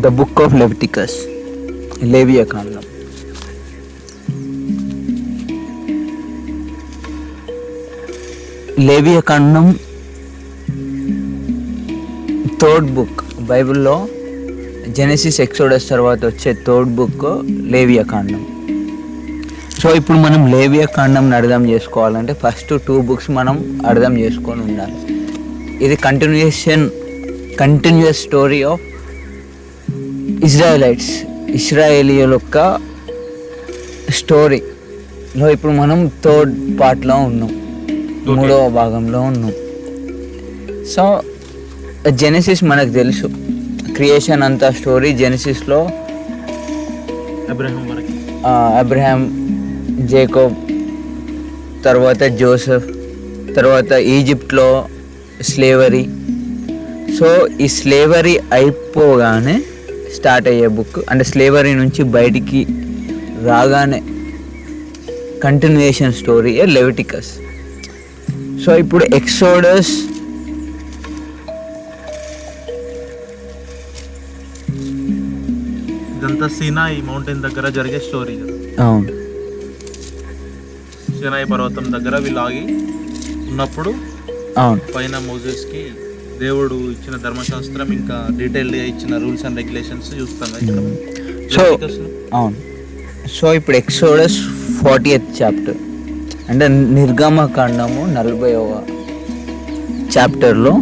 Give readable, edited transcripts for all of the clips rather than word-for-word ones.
The book of Leviticus, లేవియకాండం. లేవియకాండం third book బైబిల్లో. జెనసిస్, ఎక్సోడస్ తర్వాత వచ్చే థర్డ్ బుక్ లేవియకాండం. సో ఇప్పుడు మనం లేవియకాండంని అర్థం చేసుకోవాలంటే ఫస్ట్ 2 బుక్స్ మనం అర్థం చేసుకొని ఉండాలి. ఇది కంటిన్యూస్ స్టోరీ ఆఫ్ ఇస్రాయేలీయుల యొక్క స్టోరీలో ఇప్పుడు మనం థర్డ్ పార్ట్లో ఉన్నాం, 3వ భాగంలో ఉన్నాం. సో జెనసిస్ మనకు తెలుసు, క్రియేషన్ అంతా స్టోరీ. జెనసిస్లో అబ్రహాం, జేకోబ్, తర్వాత జోసెఫ్, తర్వాత ఈజిప్ట్లో స్లేవరీ. సో ఈ స్లేవరీ అయిపోగానే స్టార్ట్ అయ్యే బుక్, అంటే స్లేవరీ నుంచి బయటికి రాగానే కంటిన్యూయేషన్ స్టోరీ లెవిటికస్. సో ఇప్పుడు ఎక్సోడస్, ఇదంతా సీనాయి మౌంటైన్ దగ్గర జరిగే స్టోరీ. అవును, సీనాయి పర్వతం దగ్గర వీళ్ళు ఆగి ఉన్నప్పుడు అవును, పైన మోజెస్కి దేవుడు ఇచ్చిన ధర్మశాస్త్రం ఇంకా డీటెయిల్గా ఇచ్చిన రూల్స్ అండ్ రెగ్యులేషన్స్ చూస్తాం ఇక్కడ. సో అవును. సో ఇప్పుడు ఎక్సోడస్ 40th చాప్టర్, అంటే నిర్గమకాండము 40వ చాప్టర్లో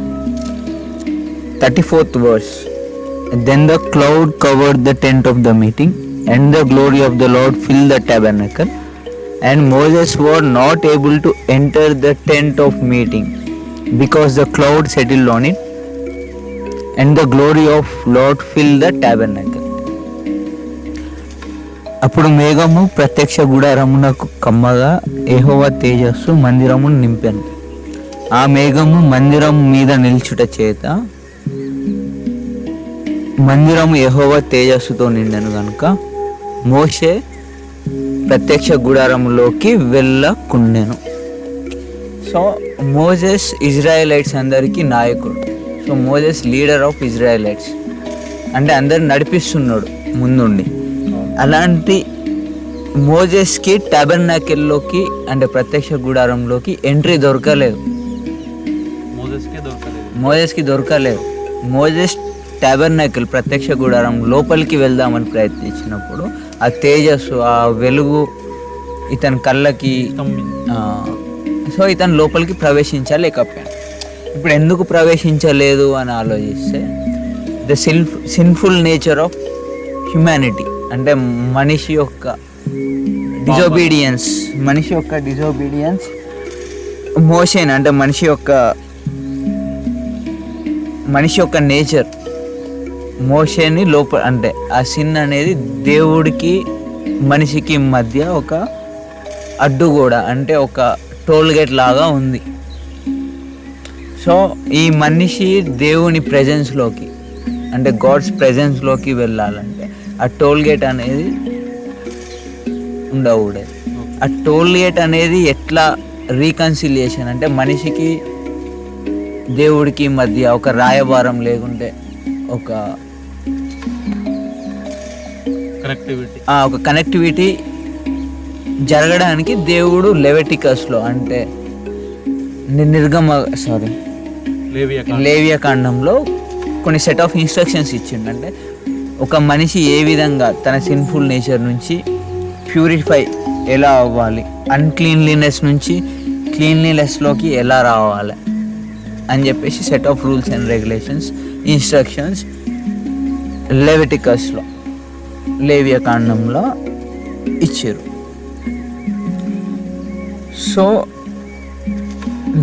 34th verse. Then the cloud covered the tent of the meeting, and the glory of the Lord filled the tabernacle, and Moses was not able to enter the tent of meeting, because the cloud settled on it, and the glory of Lord filled the tabernacle. అప్పుడు మేఘము ప్రత్యక్ష గుడారమునకు కమ్మగా యెహోవా తేజస్సు మందిరమును నింపెను. ఆ మేఘము మందిరం మీద నిల్చుట చేత మందిరము యెహోవా తేజస్సుతో నిండెను గనుక మోషే ప్రత్యక్ష గుడారములోకి వెళ్ళకుండెను. సో మోజెస్ ఇజ్రాయెలైట్స్ అందరికీ నాయకుడు. So Moses leader of Israelites, అంటే అందరు నడిపిస్తున్నాడు ముందుండి. అలాంటి మోజెస్కి టాబర్నాకిల్లోకి, అంటే ప్రత్యక్ష గుడారంలోకి ఎంట్రీ దొరకలేదు. మోజెస్కి దొరకలేదు. మోజెస్ టాబర్నాకిల్, ప్రత్యక్ష గుడారం లోపలికి వెళ్దామని ప్రయత్నించినప్పుడు ఆ తేజస్సు, ఆ వెలుగు ఇతని కళ్ళకి, సో ఇతను లోపలికి ప్రవేశించలేకపోయాడు. ఇప్పుడు ఎందుకు ప్రవేశించలేదు అని ఆలోచిస్తే the sinful nature of humanity, అంటే మనిషి యొక్క డిజోబీడియన్స్ మోషన్, అంటే మనిషి యొక్క నేచర్ మోషేని లోపల, అంటే ఆ సిన్ అనేది దేవుడికి మనిషికి మధ్య ఒక అడ్డుగోడ, అంటే ఒక టోల్గేట్ లాగా ఉంది. సో ఈ మనిషి దేవుని ప్రెజెన్స్లోకి, అంటే గాడ్స్ ప్రెజెన్స్లోకి వెళ్ళాలంటే ఆ టోల్గేట్ అనేది ఉండకూడదు. ఆ టోల్గేట్ అనేది ఎట్లా రీకన్సిలియేషన్, అంటే మనిషికి దేవుడికి మధ్య ఒక రాయబారం లేకుంటే ఒక కనెక్టివిటీ జరగడానికి దేవుడు లెవిటికస్లో, అంటే లేవియకాండంలో కొన్ని సెట్ ఆఫ్ ఇన్స్ట్రక్షన్స్ ఇచ్చిండు. అంటే ఒక మనిషి ఏ విధంగా తన సిన్ఫుల్ నేచర్ నుంచి ప్యూరిఫై ఎలా అవ్వాలి, అన్క్లీన్లీనెస్ నుంచి క్లీన్లీనెస్లోకి ఎలా రావాలి అని చెప్పేసి set of rules and regulations, instructions లెవిటికస్లో, లేవియకాండంలో ఇచ్చారు. సో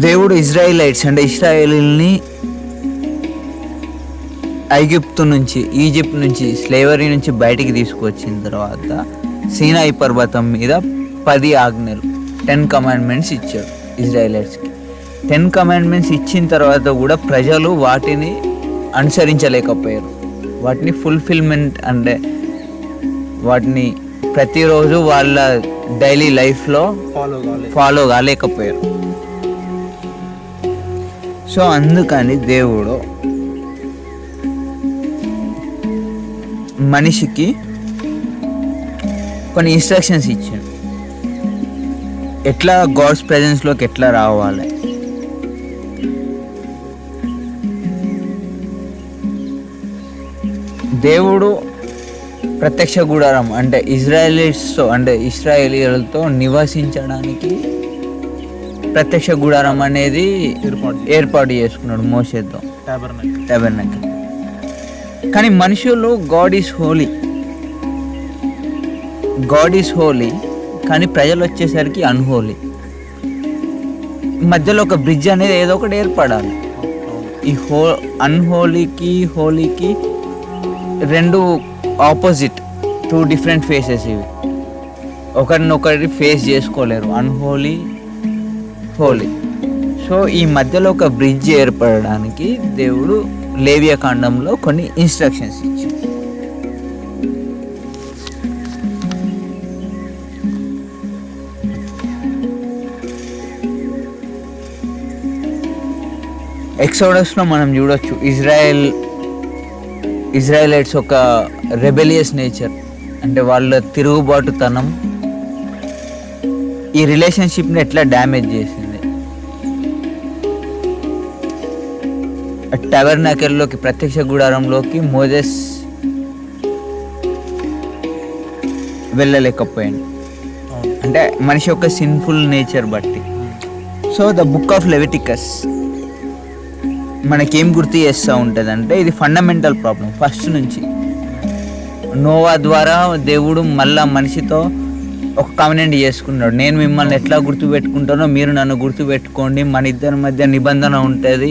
దేవుడు ఇజ్రాయిలైట్స్, అంటే ఇస్రాయేలీల్ని ఈజిప్ట్ నుంచి స్లేవరీ నుంచి బయటికి తీసుకొచ్చిన తర్వాత సీనాయి పర్వతం మీద 10 ఆజ్ఞలు, 10 కమాండ్మెంట్స్ ఇచ్చాడు ఇజ్రాయిలైట్స్కి. 10 కమాండ్మెంట్స్ ఇచ్చిన తర్వాత కూడా ప్రజలు వాటిని అనుసరించలేకపోయారు. వాటిని ఫుల్ఫిల్మెంట్, అంటే వాటిని ప్రతిరోజు వాళ్ళ డైలీ లైఫ్లో ఫాలో కాలేకపోయారు. సో అందుకని దేవుడు మనిషికి కొన్ని ఇన్స్ట్రక్షన్స్ ఇచ్చాడు, ఎట్లా గాడ్స్ ప్రెజెన్స్లోకి ఎట్లా రావాలి. దేవుడు ప్రత్యక్ష గుడారం అంటే ఇస్రాయేలీలతో నివసించడానికి ప్రత్యక్ష గుడారం అనేది ఏర్పాటు చేసుకున్నాడు మోషేతో, టెబర్నకల్. కానీ మనుషులు గాడ్ ఈజ్ హోలీ కానీ ప్రజలు వచ్చేసరికి అన్హోలీ. మధ్యలో ఒక బ్రిడ్జ్ అనేది ఏదో ఒకటి ఏర్పడాలి. ఈ అన్హోలీకి హోలీకి రెండు ఆపోజిట్, 2 డిఫరెంట్ ఫేసెస్ ఇవి. ఒకరినొకరి ఫేస్ చేసుకోలేరు, అన్హోలీ హోలీ. సో ఈ మధ్యలో ఒక బ్రిడ్జ్ ఏర్పడడానికి దేవుడు లేవియాకాండంలో కొన్ని ఇన్స్ట్రక్షన్స్ ఇచ్చాడు. ఎక్సోడస్లో మనం చూడొచ్చు ఇజ్రాయలైట్స్ ఒక రెబెలియస్ నేచర్, అంటే వాళ్ళ తిరుగుబాటుతనం ఈ రిలేషన్షిప్ని ఎట్లా డ్యామేజ్ చేసింది. టెబర్నకల్లోకి ప్రత్యక్ష గుడారంలోకి మోజెస్ వెళ్ళలేకపోయాడు, అంటే మనిషి యొక్క సిన్ఫుల్ నేచర్ బట్టి. So the book of Leviticus మనకేం గుర్తు చేస్తూ ఉంటుంది అంటే ఇది ఫండమెంటల్ ప్రాబ్లం. ఫస్ట్ నుంచి నోవా ద్వారా దేవుడు మళ్ళా మనిషితో ఒక కవెనెంట్ చేసుకున్నాడు, నేను మిమ్మల్ని ఎట్లా గుర్తుపెట్టుకుంటానో మీరు నన్ను గుర్తుపెట్టుకోండి, మన ఇద్దరి మధ్య నిబంధన ఉంటుంది,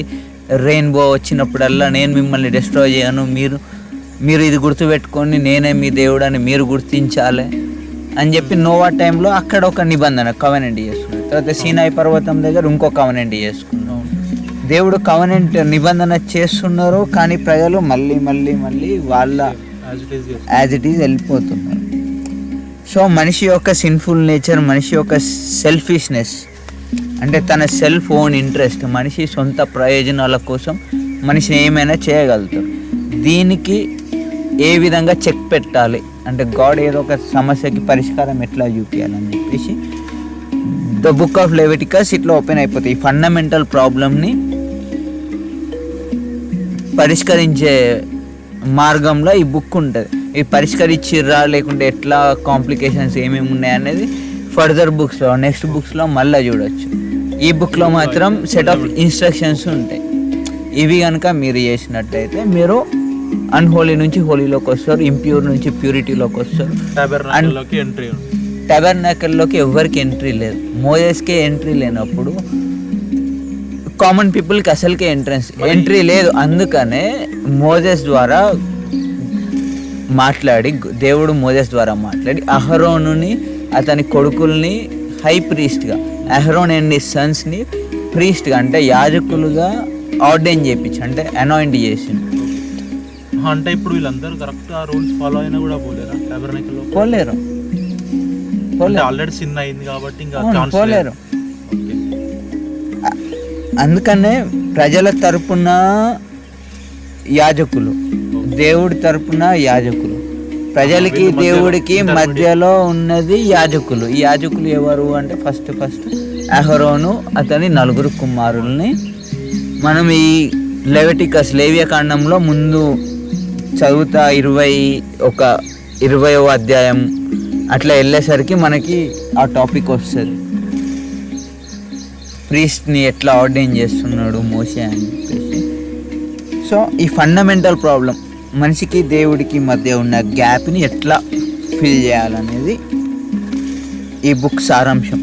రెయిన్బో వచ్చినప్పుడల్లా నేను మిమ్మల్ని డిస్ట్రాయ్ చేయను, మీరు ఇది గుర్తుపెట్టుకోండి, నేనే మీ దేవుడు అని మీరు గుర్తించాలి అని చెప్పి నోవా టైంలో అక్కడ ఒక నిబంధన కవెనెంట్ చేసుకున్నాడు. తర్వాత సీనాయి పర్వతం దగ్గర ఇంకో కవెనెంట్ చేసుకున్నాడు. దేవుడు కవెనెంట్ నిబంధన చేస్తున్నారు, కానీ ప్రజలు మళ్ళీ వాళ్ళ యాజ్ ఇట్ ఈజ్ వెళ్ళిపోతున్నారు. సో మనిషి యొక్క సిన్ఫుల్ నేచర్, మనిషి యొక్క సెల్ఫిష్నెస్, అంటే తన సెల్ఫ్ ఓన్ ఇంట్రెస్ట్, మనిషి సొంత ప్రయోజనాల కోసం మనిషి ఏమైనా చేయగలుగుతాడు. దీనికి ఏ విధంగా చెక్ పెట్టాలి అంటే గాడ్ ఏదో ఒక సమస్యకి పరిష్కారం ఎట్లా చూపించాలని చెప్పేసి ద బుక్ ఆఫ్ లెవిటికస్ ఇట్లా ఓపెన్ అయిపోతాయి. ఈ ఫండమెంటల్ ప్రాబ్లమ్ని పరిష్కరించే మార్గంలో ఈ బుక్ ఉంటుంది. ఇది పరిష్కరించిర్రా లేకుంటే ఎట్లా కాంప్లికేషన్స్ ఏమేమి ఉన్నాయనేది ఫర్దర్ బుక్స్లో నెక్స్ట్ బుక్స్లో మళ్ళీ చూడొచ్చు. ఈ బుక్లో మాత్రం సెట్ ఆఫ్ ఇన్స్ట్రక్షన్స్ ఉంటాయి. ఇవి కనుక మీరు చేసినట్టయితే మీరు అన్హోలీ నుంచి హోలీలోకి వస్తారు, ఇంప్యూర్ నుంచి ప్యూరిటీలోకి వస్తారు. టెబర్నకల్లోకి ఎవరికి ఎంట్రీ లేదు, మోజెస్కే ఎంట్రీ లేనప్పుడు కామన్ పీపుల్కి అసలుకే ఎంట్రీ లేదు. అందుకనే మోజెస్ ద్వారా దేవుడు మోజెస్ ద్వారా మాట్లాడి అహరోనుని అతని కొడుకుల్ని హై ప్రీస్ట్గా, అహరోన్ అండ్ హిస్ సన్స్ని ప్రీస్ట్గా అంటే యాజకులుగా ఆర్డైన్ చేయించి అంటే అనాయింట్ చేసిండు. అంటే ఇప్పుడు వీళ్ళందరూ కరెక్ట్ ఆ రూల్స్ ఫాలో అయినా కూడా పోలేరు. ఆల్రెడీ సిన్ అయింది కాబట్టి ఇంకా పోలేరు. అందుకనే ప్రజల తరపున యాజకులు, దేవుడి తరపున యాజకులు, ప్రజలకి దేవుడికి మధ్యలో ఉన్నది యాజకులు. ఈ యాజకులు ఎవరు అంటే ఫస్ట్ అహరోను అతని 4 కుమారుల్ని మనం ఈ లేవియాకాండంలో ముందు చదువుతా 20వ అధ్యాయం అట్లా వెళ్ళేసరికి మనకి ఆ టాపిక్ వస్తుంది, ప్రీస్ట్ని ఎట్లా ఆర్డైన్ చేస్తున్నాడు మోషే అని చెప్పేసి. సో ఈ ఫండమెంటల్ ప్రాబ్లం మనిషికి దేవుడికి మధ్య ఉన్న గ్యాప్ని ఎట్లా ఫిల్ చేయాలనేది ఈ బుక్ సారాంశం.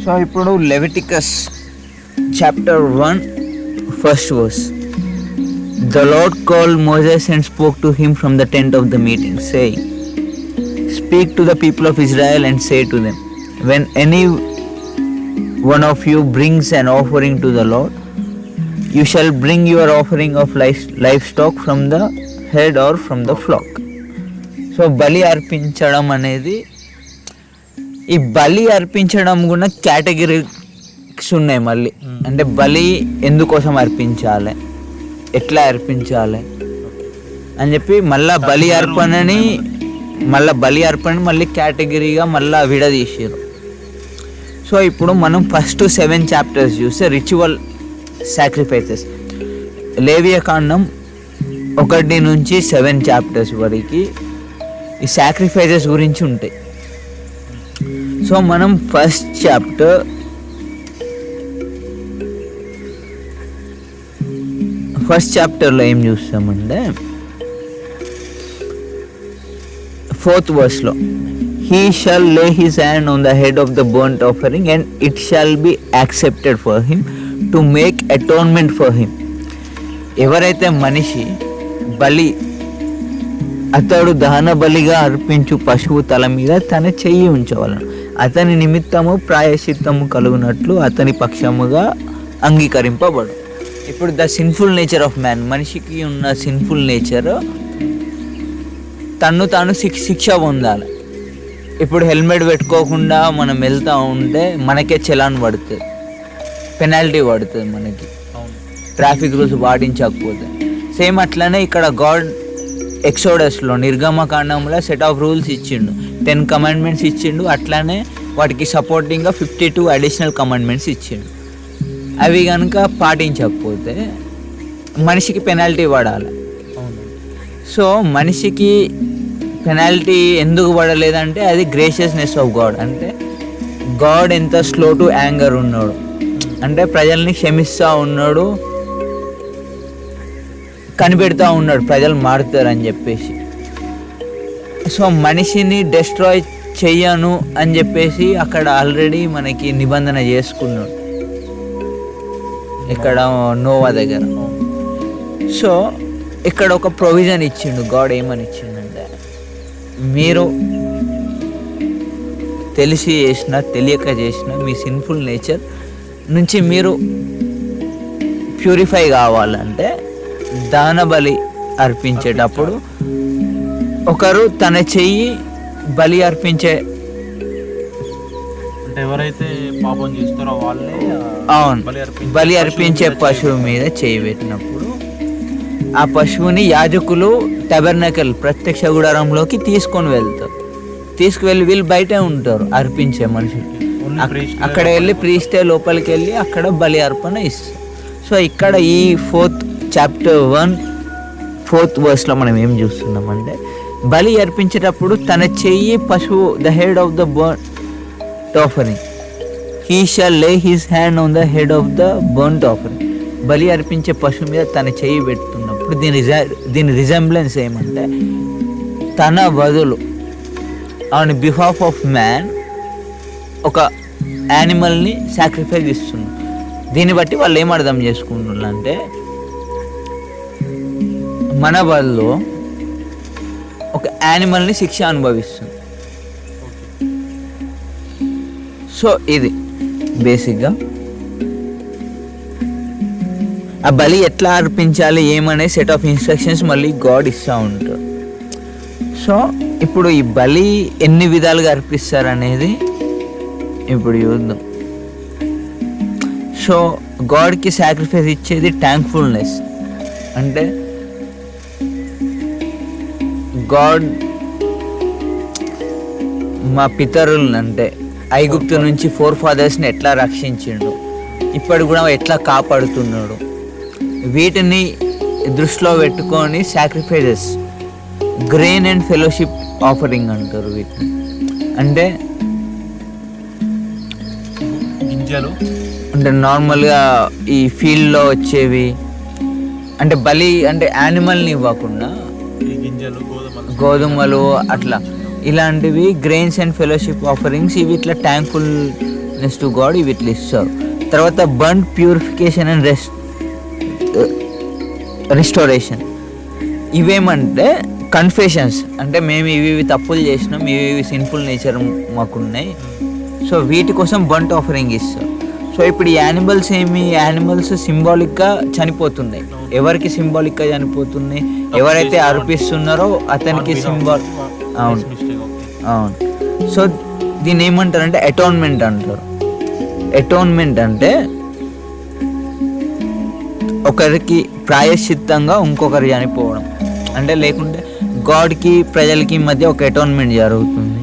సో ఇప్పుడు Leviticus chapter 1 first verse. The Lord called Moses and spoke to him from the tent of the meeting, saying, Speak to the people of Israel and say to them, when any one of you brings an offering to the Lord, you shall bring your offering of livestock from the head or from the flock. So బలి అర్పించడం అనేది, ఈ బలి అర్పించడం కూడా categories ఉన్నాయి మళ్ళీ. అంటే బలి ఎందుకోసం అర్పించాలి, ఎట్లా అర్పించాలి అని చెప్పి మళ్ళీ బలి అర్పణని మళ్ళీ కేటగిరీగా మళ్ళీ విడదీసారు. సో ఇప్పుడు మనం ఫస్ట్ 7 చాప్టర్స్ చూస్తే రిచువల్ సాక్రిఫైసెస్, లేవియకాండం 1 నుంచి 7 చాప్టర్స్ వరకు ఈ సాక్రిఫైసెస్ గురించి ఉంటాయి. సో మనం ఫస్ట్ చాప్టర్లో ఏం చూస్తామంటే 4th verse, he shall lay his hand on the head of the burnt offering and it shall be accepted for him to make atonement for him. ఎవరైతే మనిషి అతడు దహన బలిగా అర్పించు పశువు తల మీద తన చెయ్యి ఉంచవలను, అతని నిమిత్తము ప్రాయశ్చిత్తము కలుగునట్లు అతని పక్షముగా అంగీకరింపబడు. ఇప్పుడు the sinful nature of man, మనిషికి ఉన్న సిన్ఫుల్ నేచర్ తాను శిక్ష పొందాలి. ఇప్పుడు హెల్మెట్ పెట్టుకోకుండా మనం వెళ్తూ ఉంటే మనకే చలాన్ పడుతుంది, పెనాల్టీ పడుతుంది మనకి, ట్రాఫిక్ రూల్స్ పాటించకపోతే. సేమ్ అట్లనే ఇక్కడ గాడ్ ఎక్సోడస్లో నిర్గమకాండంలో సెట్ ఆఫ్ రూల్స్ ఇచ్చిండు, 10 కమాండ్మెంట్స్ ఇచ్చిండు. అట్లానే వాటికి సపోర్టింగ్గా 52 అడిషనల్ కమాండ్మెంట్స్ ఇచ్చిండు. అవి కనుక పాటించకపోతే మనిషికి పెనాల్టీ పడాలి. సో మనిషికి పెనాల్టీ ఎందుకు పడలేదంటే అది గ్రేషియస్నెస్ ఆఫ్ గాడ్. అంటే గాడ్ ఎంత స్లో టు యాంగర్ ఉన్నాడు, అంటే ప్రజల్ని క్షమిస్తూ ఉన్నాడు, కనిపెడతా ఉన్నాడు ప్రజలు మారుతారని చెప్పేసి. సో మనిషిని డెస్ట్రాయ్ చెయ్యను అని చెప్పేసి అక్కడ ఆల్రెడీ మనకి నిబంధన చేసుకున్నాడు ఇక్కడ నోవా దగ్గర. సో ఇక్కడ ఒక ప్రొవిజన్ ఇచ్చిండు గాడ్. ఏమని ఇచ్చిండంటే, మీరు తెలిసి చేసిన తెలియక చేసిన మీ సిన్ఫుల్ నేచర్ నుంచి మీరు ప్యూరిఫై కావాలంటే దాన బలి అర్పించేటప్పుడు ఒకరు తన చెయ్యి బలి అర్పించే, అంటే ఎవరైతే పాపం చేస్తారో వాళ్ళే అవును బలి అర్పించే పశువు మీద చేయి పెట్టినప్పుడు ఆ పశువుని యాజకులు టెబర్నకల్ ప్రత్యక్ష గుడారంలోకి తీసుకువెళ్ళి వీళ్ళు బయటే ఉంటారు అర్పించే మనుషులు. అక్కడ వెళ్ళి ప్రీస్టే లోపలికి వెళ్ళి అక్కడ బలి అర్పణ ఇస్తారు. సో ఇక్కడ ఈ 4th chapter 1 4th verse మనం ఏం చూస్తున్నామంటే, బలి అర్పించేటప్పుడు తన చెయ్యి పశువు the head of the బర్nt offering, he shall lay his hand on the head of the burnt offering. బలి అర్పించే పశువు మీద తన చెయ్యి పెడుతున్నప్పుడు దీని రిజెంబ్లెన్స్ ఏమంటే, తన బదులు ఆన్ బిహాఫ్ ఆఫ్ మ్యాన్ ఒక యానిమల్ని సాక్రిఫైస్ ఇస్తున్నారు. దీన్ని బట్టి వాళ్ళు ఏం అర్థం చేసుకుంటున్నారు అంటే, మన బదులు ఒక యానిమల్ని శిక్ష అనుభవిస్తుంది. సో ఇది బేసిక్గా ఆ బలి ఎట్లా అర్పించాలి ఏమనే సెట్ ఆఫ్ ఇన్స్ట్రక్షన్స్ మళ్ళీ గాడ్ ఇస్తూ ఉంటాడు. సో ఇప్పుడు ఈ బలి ఎన్ని విధాలుగా అర్పిస్తారు అనేది ఇప్పుడు చూద్దాం. సో గాడ్కి సాక్రిఫైస్ ఇచ్చేది థ్యాంక్ఫుల్నెస్, అంటే గాడ్ మా పితరులను అంటే ఐగుప్తు నుంచి 4 fathersని ఎట్లా రక్షించిండు, ఇప్పటి కూడా ఎట్లా కాపాడుతున్నాడు, వీటిని దృష్టిలో పెట్టుకొని sacrifices, grain and fellowship offering అంటారు వీటిని. అంటే గింజలు, అంటే నార్మల్గా ఈ ఫీల్డ్లో వచ్చేవి, అంటే బలి అంటే యానిమల్ని ఇవ్వకుండా గోధుమలు అట్లా ఇలాంటివి గ్రెయిన్స్ అండ్ ఫెలోషిప్ ఆఫరింగ్స్, ఇవి ఇట్లా థ్యాంక్ఫుల్నెస్ టు గాడ్ ఇవి ఇట్లా ఇస్తారు. తర్వాత బర్న్ ప్యూరిఫికేషన్ అండ్ రిస్టోరేషన్, ఇవేమంటే కన్ఫెషన్స్, అంటే మేము ఇవి తప్పులు చేసినాం, ఇవి సిన్ఫుల్ నేచర్ మాకున్నాయి, సో వీటి కోసం బర్nt ఆఫరింగ్ ఇస్తారు. సో ఇప్పుడు ఈ యానిమల్స్ సింబాలిక్గా చనిపోతున్నాయి. ఎవరికి సింబాలిక్గా చనిపోతున్నాయి? ఎవరైతే అర్పిస్తున్నారో అతనికి సింబాల్. అవును. సో దీన్ని ఏమంటారంటే అటోన్మెంట్ అంటారు. అటోన్మెంట్ అంటే ఒకరికి ప్రాయశ్చిత్తంగా ఇంకొకరు చనిపోవడం, అంటే లేకుంటే గాడ్కి ప్రజలకి మధ్య ఒక అటోన్మెంట్ జరుగుతుంది.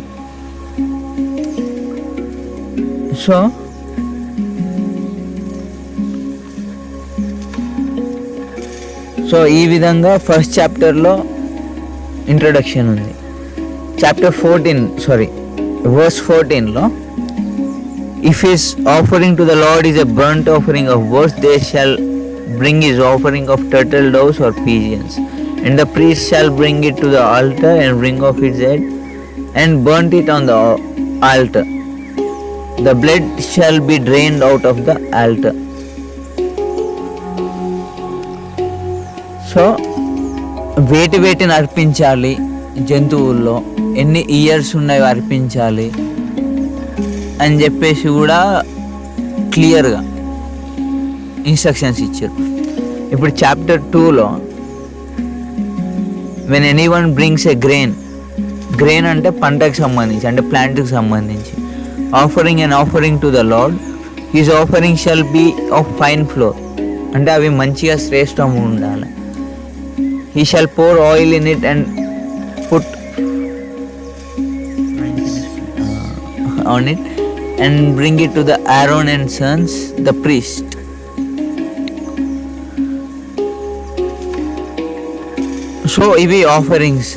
సో ఈ విధంగా ఫస్ట్ చాప్టర్లో ఇంట్రొడక్షన్ ఉంది. Chapter 14 verse 14లో, if his offering to the Lord is a burnt offering of worth, they shall bring his offering of turtle doves or pigeons, and the priest shall bring it to the altar and bring off its head and burnt it on the altar. The blood shall be drained out of the altar. So వేటిని అర్పించాలి, జంతువుల్లో ఎన్ని years ఉన్నాయో అర్పించాలి అని చెప్పేసి కూడా క్లియర్గా ఇన్స్ట్రక్షన్స్ ఇచ్చారు. ఇప్పుడు చాప్టర్ 2లో when anyone brings a grain అంటే పంటకు సంబంధించి, అంటే ప్లాంట్కి సంబంధించి, offering to the Lord, his offering shall be of fine flour, అంటే అవి మంచిగా శ్రేష్టంగా ఉండాలి. He shall pour oil in it and put on it and bring it to the Aaron and sons, the priest. So ivi offerings.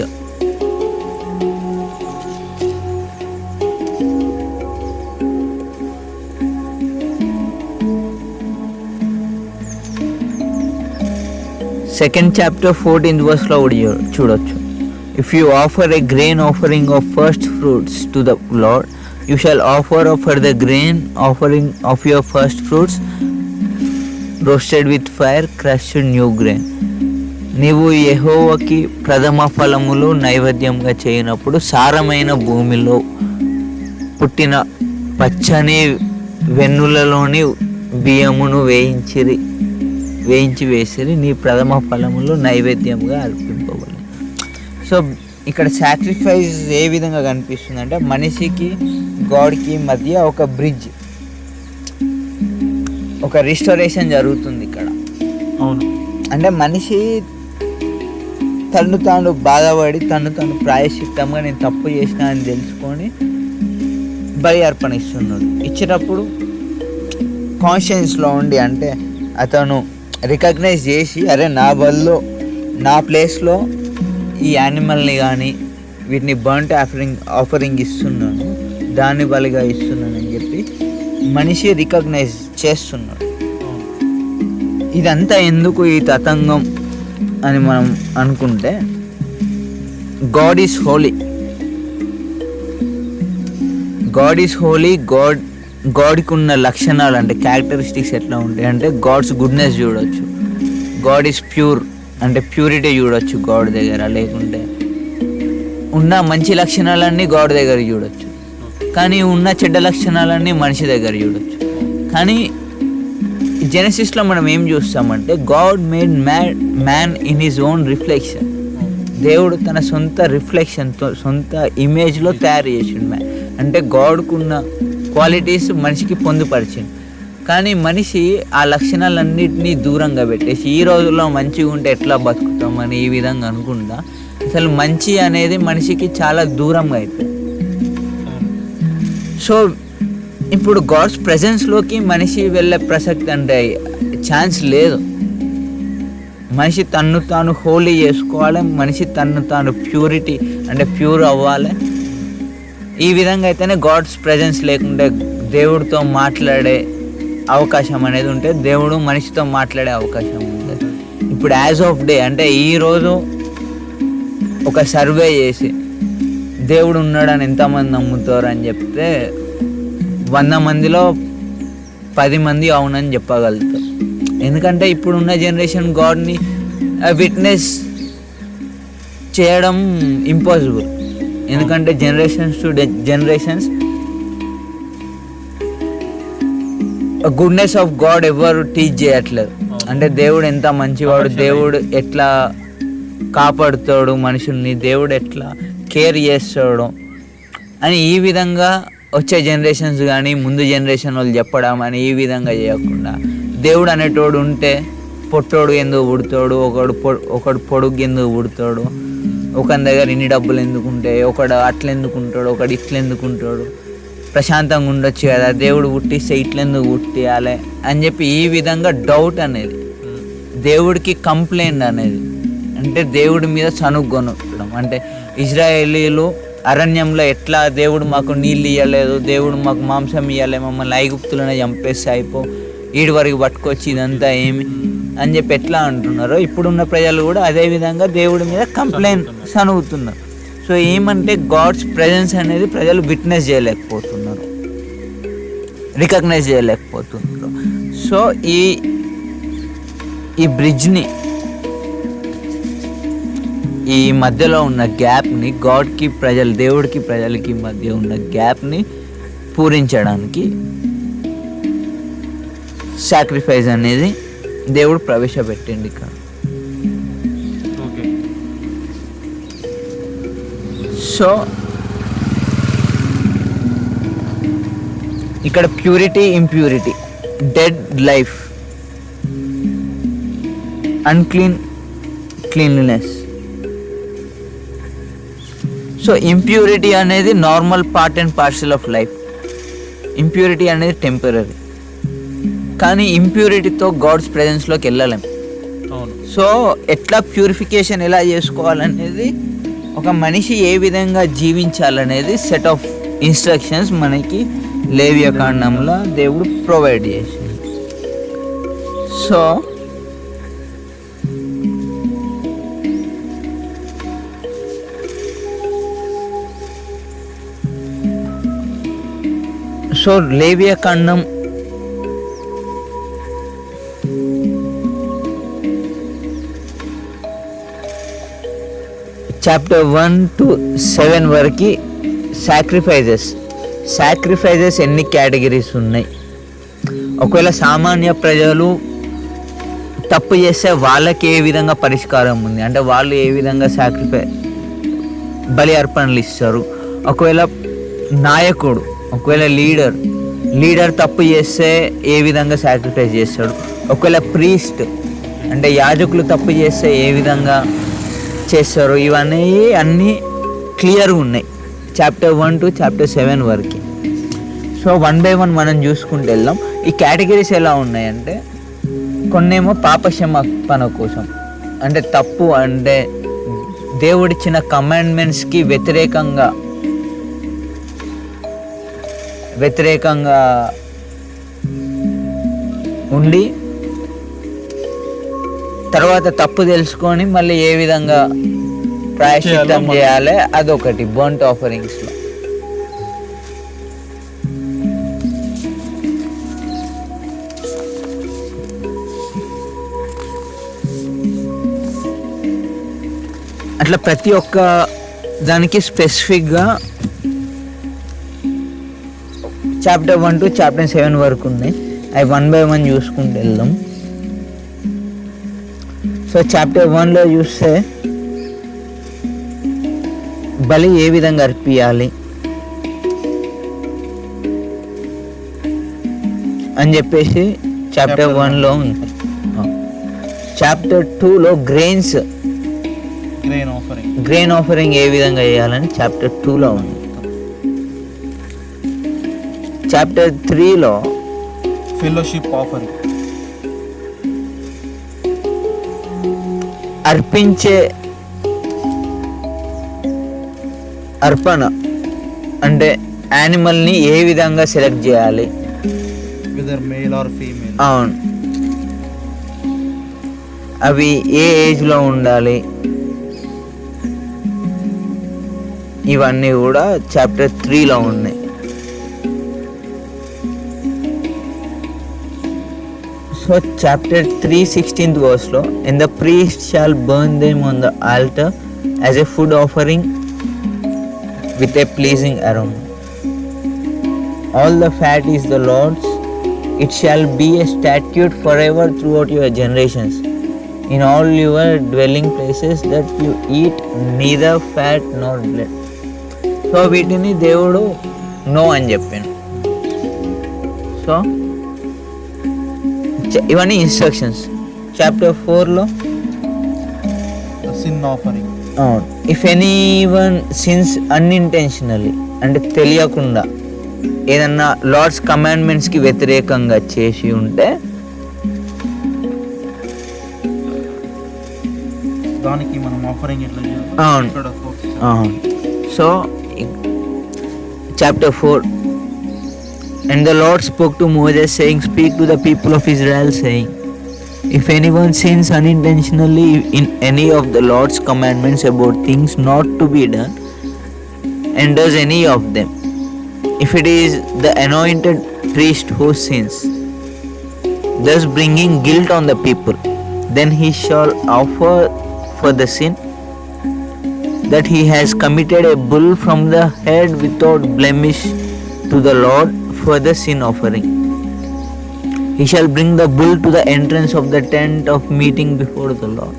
Second chapter 14th verseలో చూడొచ్చు. If you offer a grain offering of first fruits to the lord, you shawl offer the grain offering of your first fruits roasted with fire crushed new grain. నీవు యెహోవాకి ప్రథమ ఫలములు నైవేద్యంగా చేయనప్పుడు సారమైన భూమిలో పుట్టిన పచ్చని వెన్నులలోని బియ్యమును వేయించి వేసిరి, నీ ప్రథమ ఫలములు నైవేద్యంగా అర్పింపబడి. సో ఇక్కడ సాక్రిఫైస్ ఏ విధంగా కనిపిస్తుంది అంటే, మనిషికి గాడ్కి మధ్య ఒక బ్రిడ్జ్, ఒక రిస్టోరేషన్ జరుగుతుంది ఇక్కడ. అవును, అంటే మనిషి తను తాను బాధపడి తను ప్రాయశ్చిత్తంగా నేను తప్పు చేసినా అని తెలుసుకొని బలి అర్పణ ఇస్తున్నాడు. ఇచ్చినప్పుడు కాన్షియన్స్లో ఉండి, అంటే అతను రికగ్నైజ్ చేసి, అరే నా ప్లేస్లో ఈ యానిమల్ని కానీ వీటిని బర్ంట్ ఆఫరింగ్ ఇస్తున్నాను, దాన్ని బలిగా ఇస్తున్నాను అని చెప్పి మనిషి రికగ్నైజ్ చేస్తున్నాడు. ఇదంతా ఎందుకు ఈ తతంగం అని మనం అనుకుంటే, గాడ్ ఈజ్ హోలీ. గాడ్కి ఉన్న లక్షణాలు అంటే క్యారెక్టరిస్టిక్స్ ఎట్లా ఉంటాయి అంటే, గాడ్స్ గుడ్నెస్ చూడొచ్చు, గాడ్ ఈజ్ ప్యూర్ అంటే ప్యూరిటీ చూడొచ్చు గాడ్ దగ్గర, లేకుంటే ఉన్న మంచి లక్షణాలన్నీ గాడ్ దగ్గర చూడొచ్చు, కానీ ఉన్న చెడ్డ లక్షణాలన్నీ మనిషి దగ్గర చూడొచ్చు. కానీ జెనసిస్లో మనం ఏం చూస్తామంటే, God made man in his own reflection. దేవుడు తన సొంత రిఫ్లెక్షన్తో, సొంత ఇమేజ్లో తయారు చేసిండు మ్యాన్. అంటే గాడ్కున్న క్వాలిటీస్ మనిషికి పొందుపరిచింది. కానీ మనిషి ఆ లక్షణాలన్నింటినీ దూరంగా పెట్టేసి, ఈ రోజుల్లో మంచిగా ఉంటే ఎట్లా బతుకుతామని ఈ విధంగా అనుకుంటా అసలు మంచి అనేది మనిషికి చాలా దూరంగా అయిపోయింది. సో ఇప్పుడు గాడ్స్ ప్రెజెన్స్లోకి మనిషి వెళ్ళే ప్రసక్తి అంటే ఛాన్స్ లేదు. మనిషి తన్ను తాను హోలీ చేసుకోవాలి, మనిషి తన్ను తాను ప్యూరిటీ అంటే ప్యూర్ అవ్వాలి. ఈ విధంగా అయితేనే గాడ్స్ ప్రెజెన్స్ లేకుంటే దేవుడితో మాట్లాడే అవకాశం అనేది ఉంటే, దేవుడు మనిషితో మాట్లాడే అవకాశం ఉంటుంది. ఇప్పుడు యాజ్ ఆఫ్ డే అంటే ఈరోజు ఒక సర్వే చేసి దేవుడు ఉన్నాడని ఎంతమంది నమ్ముతారు అని చెప్తే 100 మందిలో 10 మంది అవునని చెప్పగలుగుతారు. ఎందుకంటే ఇప్పుడున్న జనరేషన్ గాడ్ని విట్నెస్ చేయడం ఇంపాసిబుల్. ఎందుకంటే generations to generations goodness of God ఎవరు టీచ్ చేయట్లేదు. అంటే దేవుడు ఎంత మంచివాడు, దేవుడు ఎట్లా కాపాడుతాడు మనుషుల్ని, దేవుడు ఎట్లా కేర్ చేస్తాడు అని ఈ విధంగా వచ్చే జనరేషన్స్ కానీ ముందు జనరేషన్ వాళ్ళు చెప్పడం అని ఈ విధంగా చేయకుండా, దేవుడు అనేటోడు ఉంటే పొట్టోడు ఎందుకు పుడతాడు, ఒకడు పొడుగు ఎందుకు పుడతాడు, ఒకని దగ్గర ఇన్ని డబ్బులు ఎందుకు ఉంటాయి, ఒకడు అట్లా ఎందుకు ఉంటాడు, ఒకడు ఇట్లా ఎందుకు ఉంటాడు, ప్రశాంతంగా ఉండొచ్చు కదా, దేవుడు పుట్టిస్తే ఇట్లెందుకు పుట్టియాలి అని చెప్పి ఈ విధంగా డౌట్ అనేది, దేవుడికి కంప్లైంట్ అనేది, అంటే దేవుడి మీద సనుగొనడం. అంటే ఇజ్రాయేలీలు అరణ్యంలో ఎట్లా దేవుడు మాకు నీళ్ళు ఇవ్వలేదు, దేవుడు మాకు మాంసం ఇవ్వలే, మమ్మల్ని ఐగుప్తులనే చంపేస్తే అయిపో, ఈడి వరకు పట్టుకొచ్చి ఇదంతా ఏమి అని చెప్పి ఎట్లా అంటున్నారో ఇప్పుడున్న ప్రజలు కూడా అదే విధంగా దేవుడి మీద కంప్లైంట్ సనుగుతున్నారు. సో ఏమంటే గాడ్స్ ప్రెజెన్స్ అనేది ప్రజలు విట్నెస్ చేయలేకపోతున్నారు, రికగ్నైజ్ చేయలేకపోతున్నారు. సో ఈ బ్రిడ్జ్ని, ఈ మధ్యలో ఉన్న గ్యాప్ని, గాడ్కి దేవుడికి ప్రజలకి మధ్య ఉన్న గ్యాప్ని పూరించడానికి సాక్రిఫైస్ అనేది దేవుడు ప్రవేశపెట్టింది ఇక్కడ. సో ఇక్కడ purity, impurity, dead life, cleanliness. So impurity అనేది normal part and parcel of life. Impurity అనేది టెంపరీ, కానీ ఇంప్యూరిటీతో గాడ్స్ ప్రెజెన్స్లోకి వెళ్ళలేం. సో ఎట్లా ప్యూరిఫికేషన్ ఎలా చేసుకోవాలనేది, ఒక మనిషి ఏ విధంగా జీవించాలనేది సెట్ ఆఫ్ ఇన్స్ట్రక్షన్స్ మనకి లేవియకాండంలో దేవుడు ప్రొవైడ్ చేసింది. సో లేవియకాండం చాప్టర్ 1 to 7 వరకు సాక్రిఫైజెస్ ఎన్ని కేటగిరీస్ ఉన్నాయి, ఒకవేళ సామాన్య ప్రజలు తప్పు చేస్తే వాళ్ళకి ఏ విధంగా పరిష్కారం ఉంది, అంటే వాళ్ళు ఏ విధంగా బలి అర్పణలు ఇస్తారు, ఒకవేళ నాయకుడు, ఒకవేళ లీడర్ తప్పు చేస్తే ఏ విధంగా సాక్రిఫైస్ చేస్తాడు, ఒకవేళ ప్రీస్ట్ అంటే యాజకులు తప్పు చేస్తే ఏ విధంగా చేస్తారు, ఇవన్నీ అన్నీ క్లియర్గా ఉన్నాయి చాప్టర్ 1 to చాప్టర్ 7 వరకు. సో 1 by 1 మనం చూసుకుంటూ వెళ్దాం. ఈ కేటగిరీస్ ఎలా ఉన్నాయంటే, కొన్నేమో పాపక్షమాపణ కోసం, అంటే తప్పు అంటే దేవుడిచ్చిన కమాండ్మెంట్స్కి వ్యతిరేకంగా ఉండి తర్వాత తప్పు తెలుసుకొని మళ్ళీ ఏ విధంగా ప్రాయశ్చిత్తం చేయాలి, అదొకటి బర్న్ట్ ఆఫరింగ్స్లో. అట్లా ప్రతి ఒక్క దానికి స్పెసిఫిక్గా చాప్టర్ 1 to చాప్టర్ 7 వరకు ఉన్నాయి. అవి 1 by 1 చూసుకుంటూ వెళ్దాం. సో చాప్టర్ 1లో చూస్తే బలి ఏ విధంగా అర్పియాలి అని చెప్పేసి చాప్టర్ 1లో ఉంది. చాప్టర్ 2లో గ్రెయిన్ ఆఫరింగ్ ఏ విధంగా చేయాలని చాప్టర్ 2లో ఉంది. చాప్టర్ 3లో ఫెలోషిప్ ఆఫరింగ్, అర్పించే అర్పణ అంటే యానిమల్ని ఏ విధంగా సెలెక్ట్ చేయాలి, మేల్ ఆర్ ఫీమేల్, అవును, అవి ఏ ఏజ్లో ఉండాలి, ఇవన్నీ కూడా చాప్టర్ 3లో ఉన్నాయి. So chapter 3 16th verse, and the priest shall burn them on the altar as a food offering with a pleasing aroma. All the fat is the Lord's. It shall be a statute forever throughout your generations, in all your dwelling places, that you eat neither fat nor blood. So వీటిని దేవుడు no అని చెప్పాను. So ఇవన్నీ instructions. Chapter 4లో sin offering. అవును. If any one sins unintentionally అంటే తెలియకుండా ఏదన్నా లార్డ్స్ కమాండ్మెంట్స్కి వ్యతిరేకంగా చేసి ఉంటే దానికి మనం ఆఫరింగ్ ఎట్లా చేయాలి? అవును. ఇక్కడ focus. So chapter 4, and the Lord spoke to Moses saying, speak to the people of Israel saying, if anyone sins unintentionally in any of the Lord's commandments about things not to be done and does any of them, if it is the anointed priest who sins, thus bringing guilt on the people, then he shall offer for the sin that he has committed a bull from the head without blemish to the Lord for the sin offering. He shall bring the bull to the entrance of the tent of meeting before the Lord,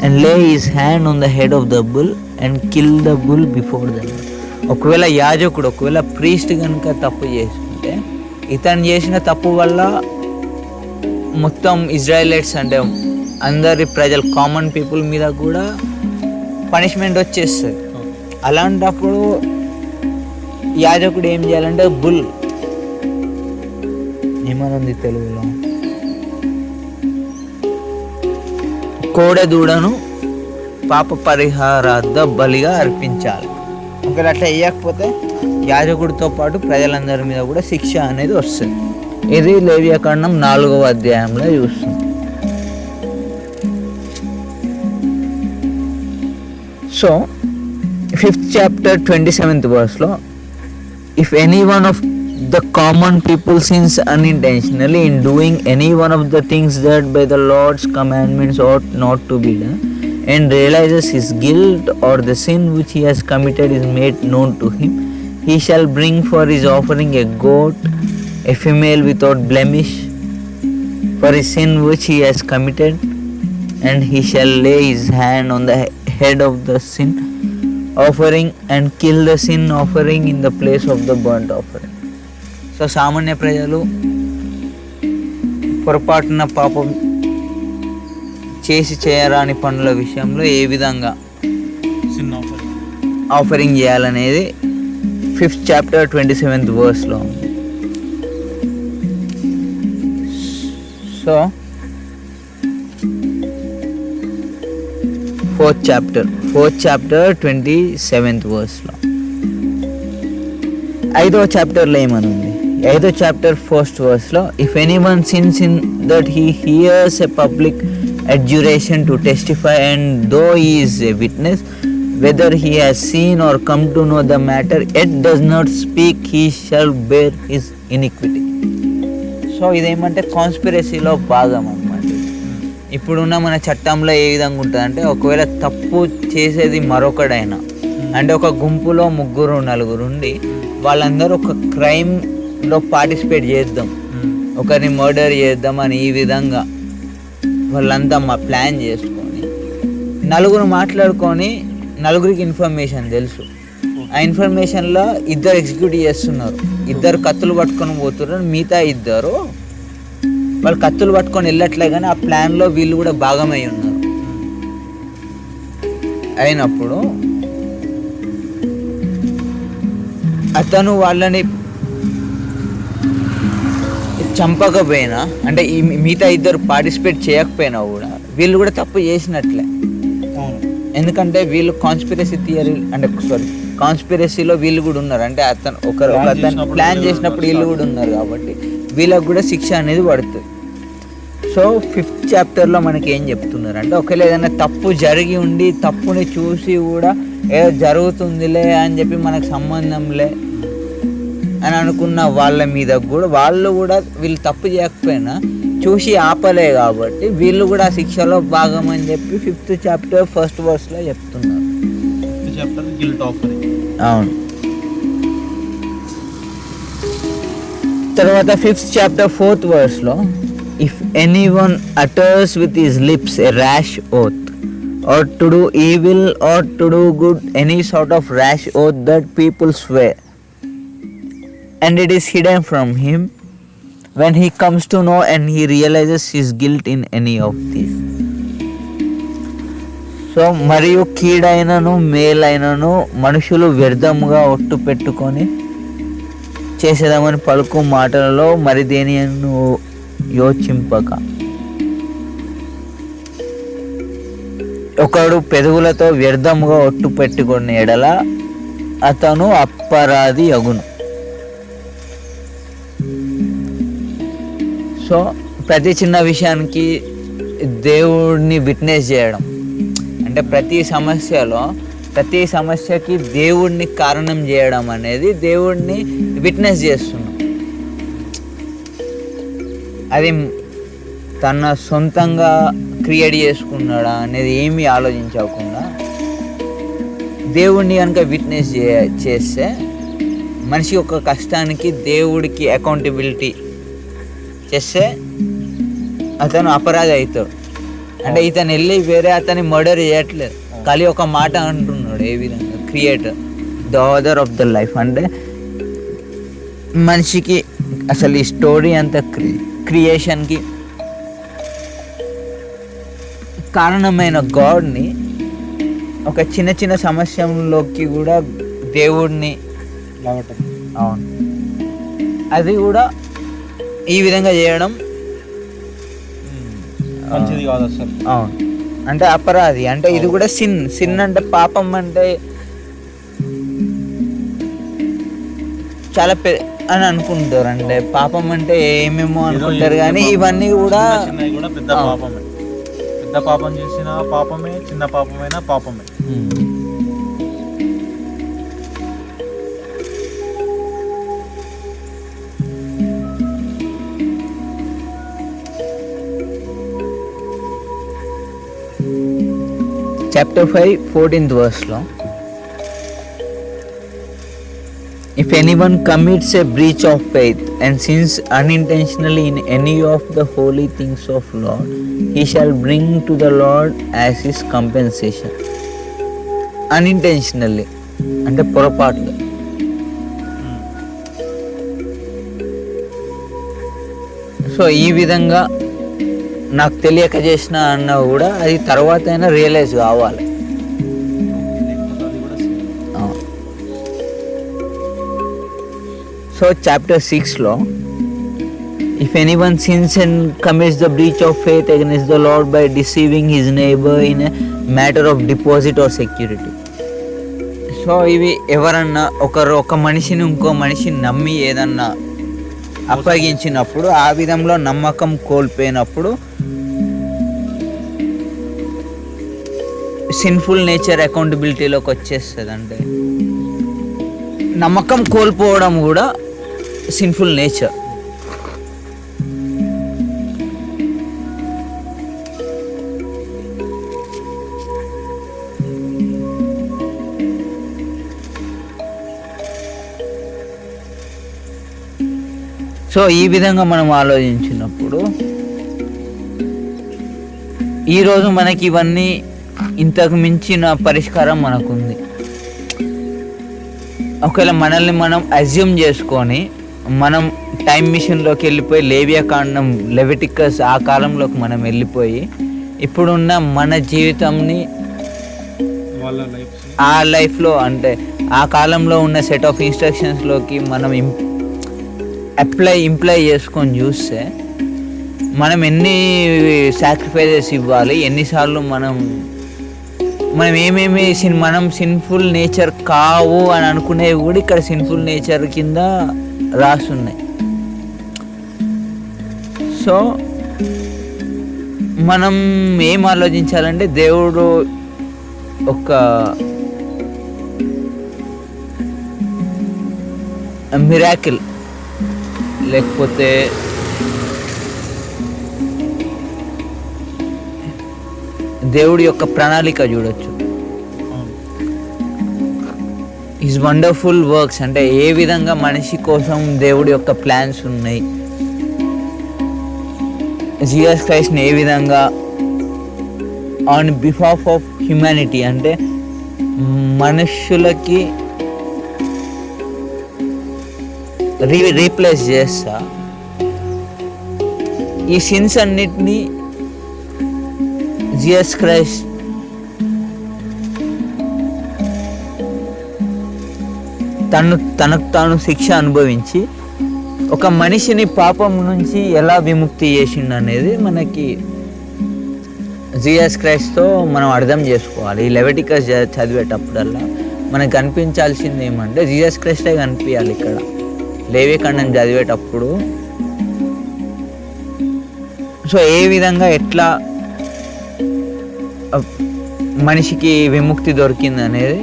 and lay his hand on the head of the bull and kill the bull before the Lord. ఒకవేళ యాజకుడు ఒకవేళ priest కనుక తప్పు చేస్తుంటే ఇతను చేసిన తప్పు వల్ల మొత్తం ఇజ్రాయలైట్స్ అంటే అందరి ప్రజలు కామన్ పీపుల్ మీద కూడా పనిష్మెంట్ వచ్చేస్తుంది. అలాంటప్పుడు యాజకుడు ఏం చేయాలంటే బుల్ ఏమనుంది తెలుగులో, కోడెదూడను పాప పరిహారార్థ బలిగా అర్పించాలి. ఒకవేళ అట్లా వేయకపోతే యాజకుడితో పాటు ప్రజలందరి మీద కూడా శిక్ష అనేది వస్తుంది. ఇది లేవియాకాండం 4వ అధ్యాయంలో చూస్తుంది. So 5th chapter 27th verseలో if any one of the common people sins unintentionally in doing any one of the things that by the Lord's commandments ought not to be done, and realizes his guilt or the sin which he has committed is made known to him, he shall bring for his offering a goat, a female without blemish, for his sin which he has committed, and he shall lay his hand on the head of the sin offering and kill the sin offering in the place of the burnt offering. So సామాన్య ప్రజలు పొరపాటున పాపం చేసి చేయరాని పనుల విషయంలో ఏ విధంగా sin offering చేయాలనేది 5th chapter 27th verseలో ఉంది. సో 4th chapter 27th verseలో 5వ చాప్టర్లో ఏమని ఉంది? 5వ chapter 1st verseలో if anyone sins in that he hears a public adjuration to testify, and though he is a witness, whether he has seen or come to know the matter, yet does not speak, he shall bear his iniquity. So ఇదేమంటే కాన్స్పిరసీలో భాగం అన్నమాట. ఇప్పుడున్న మన చట్టంలో ఏ విధంగా ఉంటుంది అంటే ఒకవేళ తప్పు చేసేది మరొకడైనా అంటే ఒక గుంపులో 3-4 ఉండి వాళ్ళందరూ ఒక క్రైమ్లో పార్టిసిపేట్ చేద్దాం, ఒకరిని మర్డర్ చేద్దాం అని ఈ విధంగా వాళ్ళంతా ప్లాన్ చేసుకొని 4 మాట్లాడుకొని 4కి ఇన్ఫర్మేషన్ తెలుసు. ఆ ఇన్ఫర్మేషన్లో 2 ఎగ్జిక్యూట్ చేస్తున్నారు, 2 కత్తులు పట్టుకొని పోతున్నారు, మిగతా 2 వాళ్ళు కత్తులు పట్టుకొని వెళ్ళట్లే కానీ ఆ ప్లాన్లో వీళ్ళు కూడా భాగమై ఉన్నారు. అయినప్పుడు అతను వాళ్ళని చంపకపోయినా అంటే ఈ మిగతా 2 పార్టిసిపేట్ చేయకపోయినా కూడా వీళ్ళు కూడా తప్పు చేసినట్లే. ఎందుకంటే వీళ్ళు కాన్స్పిరసీలో వీళ్ళు కూడా ఉన్నారు. అంటే అతను ప్లాన్ చేసినప్పుడు వీళ్ళు కూడా ఉన్నారు కాబట్టి వీళ్ళకు కూడా శిక్ష అనేది పడుతుంది. సో 5th chapterలో మనకి ఏం చెప్తున్నారు అంటే ఒకవేళ ఏదైనా తప్పు జరిగి ఉండి తప్పుని చూసి కూడా ఏదో జరుగుతుందిలే అని చెప్పి మనకు సంబంధంలే అని అనుకున్న వాళ్ళ మీద కూడా వాళ్ళు కూడా వీళ్ళు తప్పు చేయకపోయినా చూసి ఆపలే కాబట్టి వీళ్ళు కూడా ఆ శిక్షలో భాగం అని చెప్పి 5th chapter 1st verseలో చెప్తున్నారు. 5th chapter guilt offering. అవును. తర్వాత 5th chapter 4th verseలో if anyone utters with his lips a rash oath, or to do evil or to do good, any sort of rash oath that people swear, and it is hidden from him, when he comes to know and he realizes his guilt in any of these. So మరియు కీడైనను మేలైనను మనుషులు వ్యర్థముగా ఒట్టు పెట్టుకొని చేసేదామని పలుకు మాటలలో మరి దేనిను యోచింపక, ఒకడు పెదవులతో వ్యర్థముగా ఒట్టు పెట్టుకునే ఎడల అతను అపరాధి అగును. సో ప్రతి చిన్న విషయానికి దేవుడిని విట్నెస్ చేయడం అంటే ప్రతి సమస్యకి దేవుడిని కారణం చేయడం అనేది దేవుడిని విట్నెస్ చేస్తున్నాం. అది తన సొంతంగా క్రియేట్ చేసుకున్నాడా అనేది ఏమీ ఆలోచించకుండా దేవుడిని కనుక విట్నెస్ చేస్తే మనిషి యొక్క కష్టానికి దేవుడికి అకౌంటబిలిటీ చేస్తే అతను అపరాధి అవుతాడు. అంటే ఇతను వెళ్ళి వేరే అతని మర్డర్ చేయట్లేదు, ఖాళీ ఒక మాట అంటున్నాడు. ఏ విధంగా creator the author of the life అంటే మనిషికి అసలు ఈ స్టోరీ అంతా క్రియేషన్కి కారణమైన గాడ్ని ఒక చిన్న చిన్న సమస్యలోకి కూడా దేవుడిని అవును అది కూడా ఈ విధంగా చేయడం మంచిది కాదు అసలు. అవును అంటే అపరాధి అంటే ఇది కూడా సిన్ అంటే పాపం అంటే చాలా అని అనుకుంటారు. అంటే పాపం అంటే ఏమేమో అనుకుంటారు కానీ ఇవన్నీ కూడా పెద్ద పాపమే. పెద్ద పాపం చేసిన పాపమే, చిన్న పాపమైనా పాపమే. Chapter 5, 14th verse లో, if anyone commits a breach of faith and sins unintentionally in any of the holy things of Lord, he shall bring to the Lord as his compensation. Unintentionally అంటే పొరపాటుగా. So ఈ విధంగా నాకు తెలియక చేసిన అన్న కూడా అది తర్వాత అయినా రియలైజ్ కావాలి. సో చాప్టర్ 6లో, if anyone sins and commits the breach of faith against the Lord by deceiving his neighbor in a matter of deposit or security. So ఇవి ఎవరన్నా ఒక మనిషిని ఇంకో మనిషిని నమ్మి ఏదన్నా అప్పగించినప్పుడు ఆ విధంలో నమ్మకం కోల్పోయినప్పుడు సిన్ఫుల్ నేచర్ అకౌంటబిలిటీలోకి వచ్చేస్తుంది. అంటే నమ్మకం కోల్పోవడం కూడా సిన్ఫుల్ నేచర్. సో ఈ విధంగా మనం ఆలోచించినప్పుడు ఈరోజు మనకి ఇవన్నీ ఇంతకు మించిన పరిష్కారం మనకుంది. ఒకవేళ మనల్ని మనం అజ్యూమ్ చేసుకొని మనం టైం మిషన్లోకి వెళ్ళిపోయి లేవియాకాండం లెవిటికస్ ఆ కాలంలోకి మనం వెళ్ళిపోయి ఇప్పుడున్న మన జీవితంని ఆ లైఫ్లో అంటే ఆ కాలంలో ఉన్న సెట్ ఆఫ్ ఇన్స్ట్రక్షన్స్లోకి మనం ఇంప్లై చేసుకొని చూస్తే మనం ఎన్ని సాక్రిఫైజెస్ ఇవ్వాలి, ఎన్నిసార్లు మనం ఏమేమి మనం సిన్ఫుల్ నేచర్ కావు అని అనుకునేవి కూడా ఇక్కడ సిన్ఫుల్ నేచర్ కింద రాసున్నాయి. సో మనం ఏం ఆలోచించాలంటే దేవుడు ఒక మిరాకిల్ లేకపోతే దేవుడి యొక్క ప్రణాళిక చూడొచ్చు. హిస్ వండర్ఫుల్ వర్క్స్ అంటే ఏ విధంగా మనిషి కోసం దేవుడి యొక్క ప్లాన్స్ ఉన్నాయి, జీసస్ క్రైస్ట్ని ఏ విధంగా ఆన్ బిహాఫ్ ఆఫ్ హ్యుమానిటీ అంటే మనుషులకి రీప్లేస్ చేస్తా ఈ సిన్స్ అన్నిటినీ జీసస్ క్రైస్ట్ తనకు తాను శిక్ష అనుభవించి ఒక మనిషిని పాపం నుంచి ఎలా విముక్తి చేసిండు అనేది మనకి జీసస్ క్రైస్ట్తో మనం అర్థం చేసుకోవాలి. ఈ లెవిటికస్ చదివేటప్పుడల్లా మనకు కనిపించాల్సింది ఏమంటే జీసస్ క్రైస్టే కనిపించాలి. ఇక్కడ లేవికాండం చదివేటప్పుడు సో ఏ విధంగా ఎట్లా మనిషికి విముక్తి దొరికింది అనేది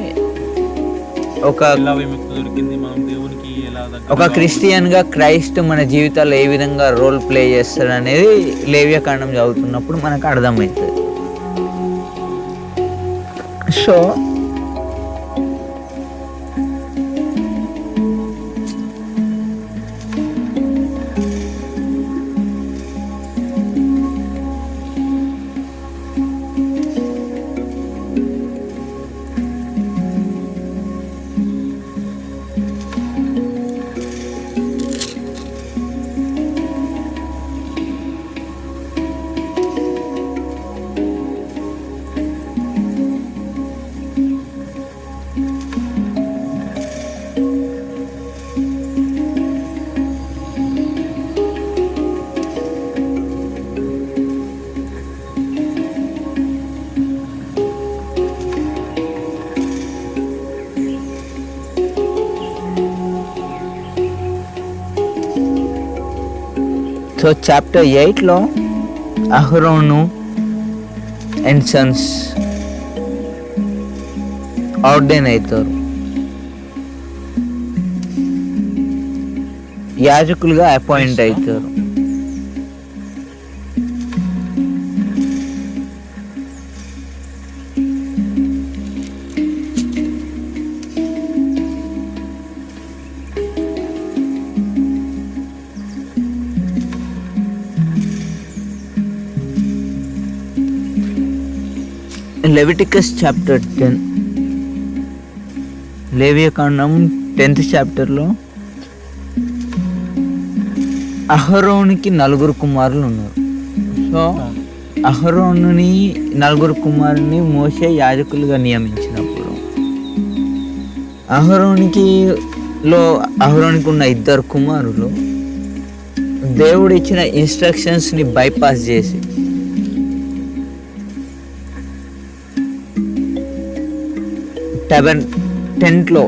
ఒక క్రిస్టియన్గా క్రైస్ట్ మన జీవితాల్లో ఏ విధంగా రోల్ ప్లే చేస్తాడు అనేది లేవియకాండం చదువుతున్నప్పుడు మనకు అర్థమవుతుంది. సో చాప్టర్ 8లో అహరోను అండ్ సన్స్ ఆర్డైన్ అవుతారు, యాజకులుగా అపాయింట్ అవుతారు. లెవిటికస్ చాప్టర్ 10, లేవియకాండం 10th చాప్టర్లో అహరోనుకి 4 కుమారులు ఉన్నారు. సో అహరోనుని 4 కుమారుని మోషే యాజకులుగా నియమించినప్పుడు అహరోనికి ఉన్న 2 కుమారులు దేవుడు ఇచ్చిన ఇన్స్ట్రక్షన్స్ని బైపాస్ చేసి టెంట్లో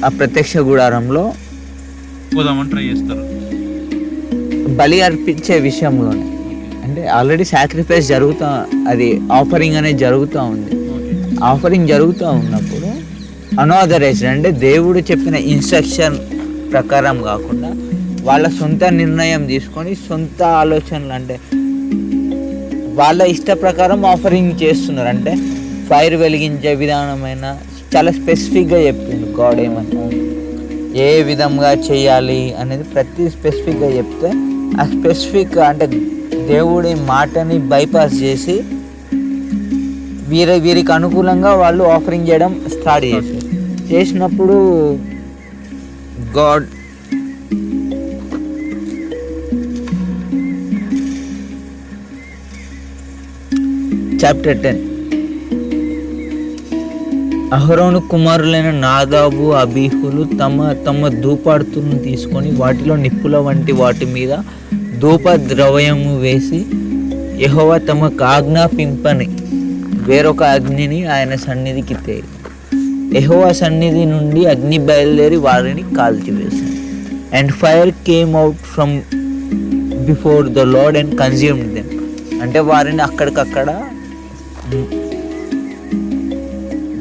ఆ ప్రత్యక్ష గుడారంలో ట్రై చేస్తారు బలి అర్పించే విషయంలోనే. అంటే ఆల్రెడీ సాక్రిఫైస్ అది ఆఫరింగ్ అనేది జరుగుతూ ఉంది. ఆఫరింగ్ జరుగుతూ ఉన్నప్పుడు అనాథరైజ్డ్ అంటే దేవుడు చెప్పిన ఇన్స్ట్రక్షన్ ప్రకారం కాకుండా వాళ్ళ సొంత నిర్ణయం తీసుకొని సొంత ఆలోచనలు అంటే వాళ్ళ ఇష్ట ప్రకారం ఆఫరింగ్ చేస్తున్నారు. అంటే ఫైర్ వెలిగించే విధానమైన చాలా స్పెసిఫిక్గా చెప్పిండు గాడ్ ఏమన్నా ఏ విధంగా చేయాలి అనేది ప్రతి స్పెసిఫిక్గా చెప్తే ఆ స్పెసిఫిక్ అంటే దేవుడి మాటని బైపాస్ చేసి వీరికి అనుకూలంగా వాళ్ళు ఆఫరింగ్ చేయడం స్టార్ట్ చేసినప్పుడు గాడ్ చాప్టర్ 10 అహరోను కుమారులైన నాదాబు అబీహులు తమ ధూపార్తులను తీసుకొని వాటిలో నిప్పుల వంటి వాటి మీద ధూప ద్రవ్యము వేసి యెహోవా తమకు ఆజ్ఞాపింపని వేరొక అగ్నిని ఆయన సన్నిధికి తేలి యెహోవా సన్నిధి నుండి అగ్ని బయలుదేరి వారిని కాల్చివేసింది. And fire came out from before the Lord and consumed them. అంటే వారిని అక్కడికక్కడ